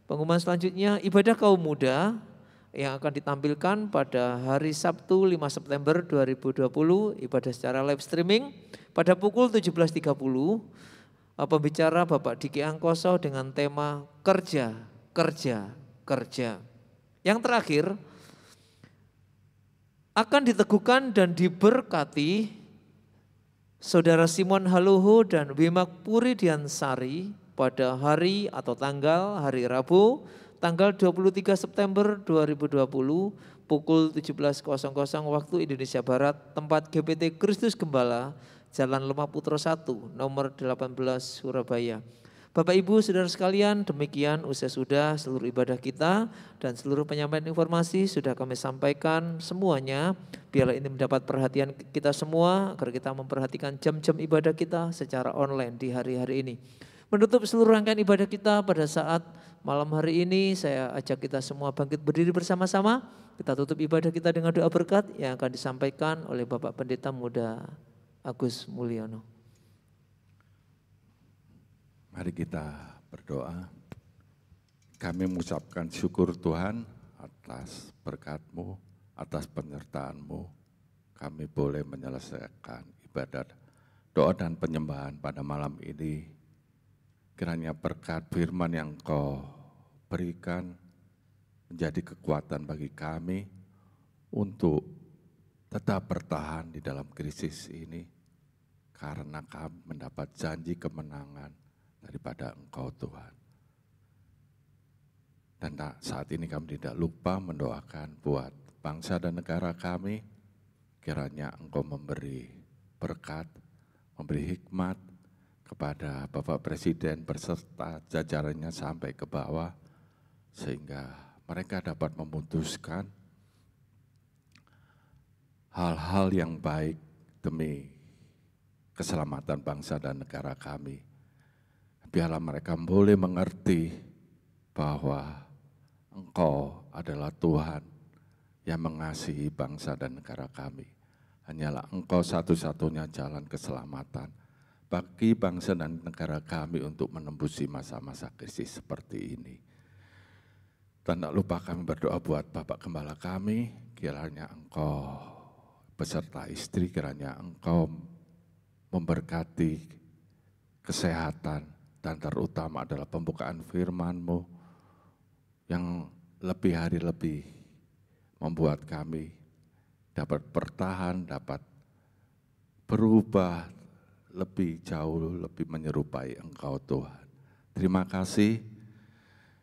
pengumuman selanjutnya ibadah kaum muda yang akan ditampilkan pada hari Sabtu 5 September 2020, ibadah secara live streaming pada pukul 17.30. Pembicara Bapak Diki Angkoso dengan tema kerja, kerja, kerja. Yang terakhir, akan diteguhkan dan diberkati Saudara Simon Haluhu dan Wimak Puri Diansari pada hari atau tanggal hari Rabu, tanggal 23 September 2020 pukul 17.00 waktu Indonesia Barat, tempat GPT Kristus Gembala, Jalan Lemah Putra 1, nomor 18 Surabaya. Bapak Ibu Saudara sekalian, demikian usai sudah seluruh ibadah kita dan seluruh penyampaian informasi sudah kami sampaikan semuanya. Biarlah ini mendapat perhatian kita semua agar kita memperhatikan jam-jam ibadah kita secara online di hari-hari ini. Menutup seluruh rangkaian ibadah kita pada saat malam hari ini, saya ajak kita semua bangkit berdiri bersama-sama. Kita tutup ibadah kita dengan doa berkat yang akan disampaikan oleh Bapak Pendeta Muda Agus Mulyono. Mari kita berdoa. Kami mengucapkan syukur Tuhan atas berkat-Mu, atas penyertaan-Mu. Kami boleh menyelesaikan ibadat doa dan penyembahan pada malam ini. Kiranya berkat firman yang Kau berikan menjadi kekuatan bagi kami untuk tetap bertahan di dalam krisis ini, karena kami mendapat janji kemenangan daripada Engkau Tuhan. Dan saat ini kami tidak lupa mendoakan buat bangsa dan negara kami, kiranya Engkau memberi berkat, memberi hikmat kepada Bapak Presiden beserta jajarannya sampai ke bawah, sehingga mereka dapat memutuskan hal-hal yang baik demi keselamatan bangsa dan negara kami. Biarlah mereka boleh mengerti bahwa Engkau adalah Tuhan yang mengasihi bangsa dan negara kami. Hanyalah Engkau satu-satunya jalan keselamatan bagi bangsa dan negara kami untuk menembusi masa-masa krisis seperti ini. Dan tak lupa kami berdoa buat Bapak Gembala kami, kiranya Engkau beserta istri, kiranya Engkau memberkati kesehatan, dan terutama adalah pembukaan firman-Mu yang lebih hari lebih membuat kami dapat bertahan, dapat berubah lebih jauh, lebih menyerupai Engkau Tuhan. Terima kasih,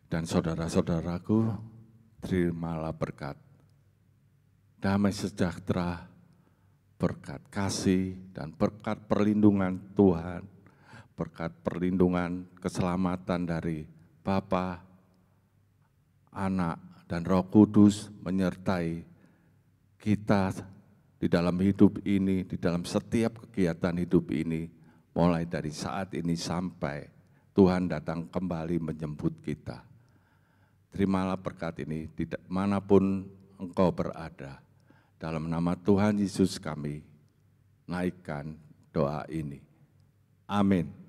dan saudara-saudaraku, terimalah berkat damai sejahtera, berkat kasih, dan berkat perlindungan Tuhan, berkat perlindungan keselamatan dari Bapa, Anak, dan Roh Kudus menyertai kita di dalam hidup ini, di dalam setiap kegiatan hidup ini, mulai dari saat ini sampai Tuhan datang kembali menjemput kita. Terimalah berkat ini manapun engkau berada. Dalam nama Tuhan Yesus kami naikkan doa ini. Amin.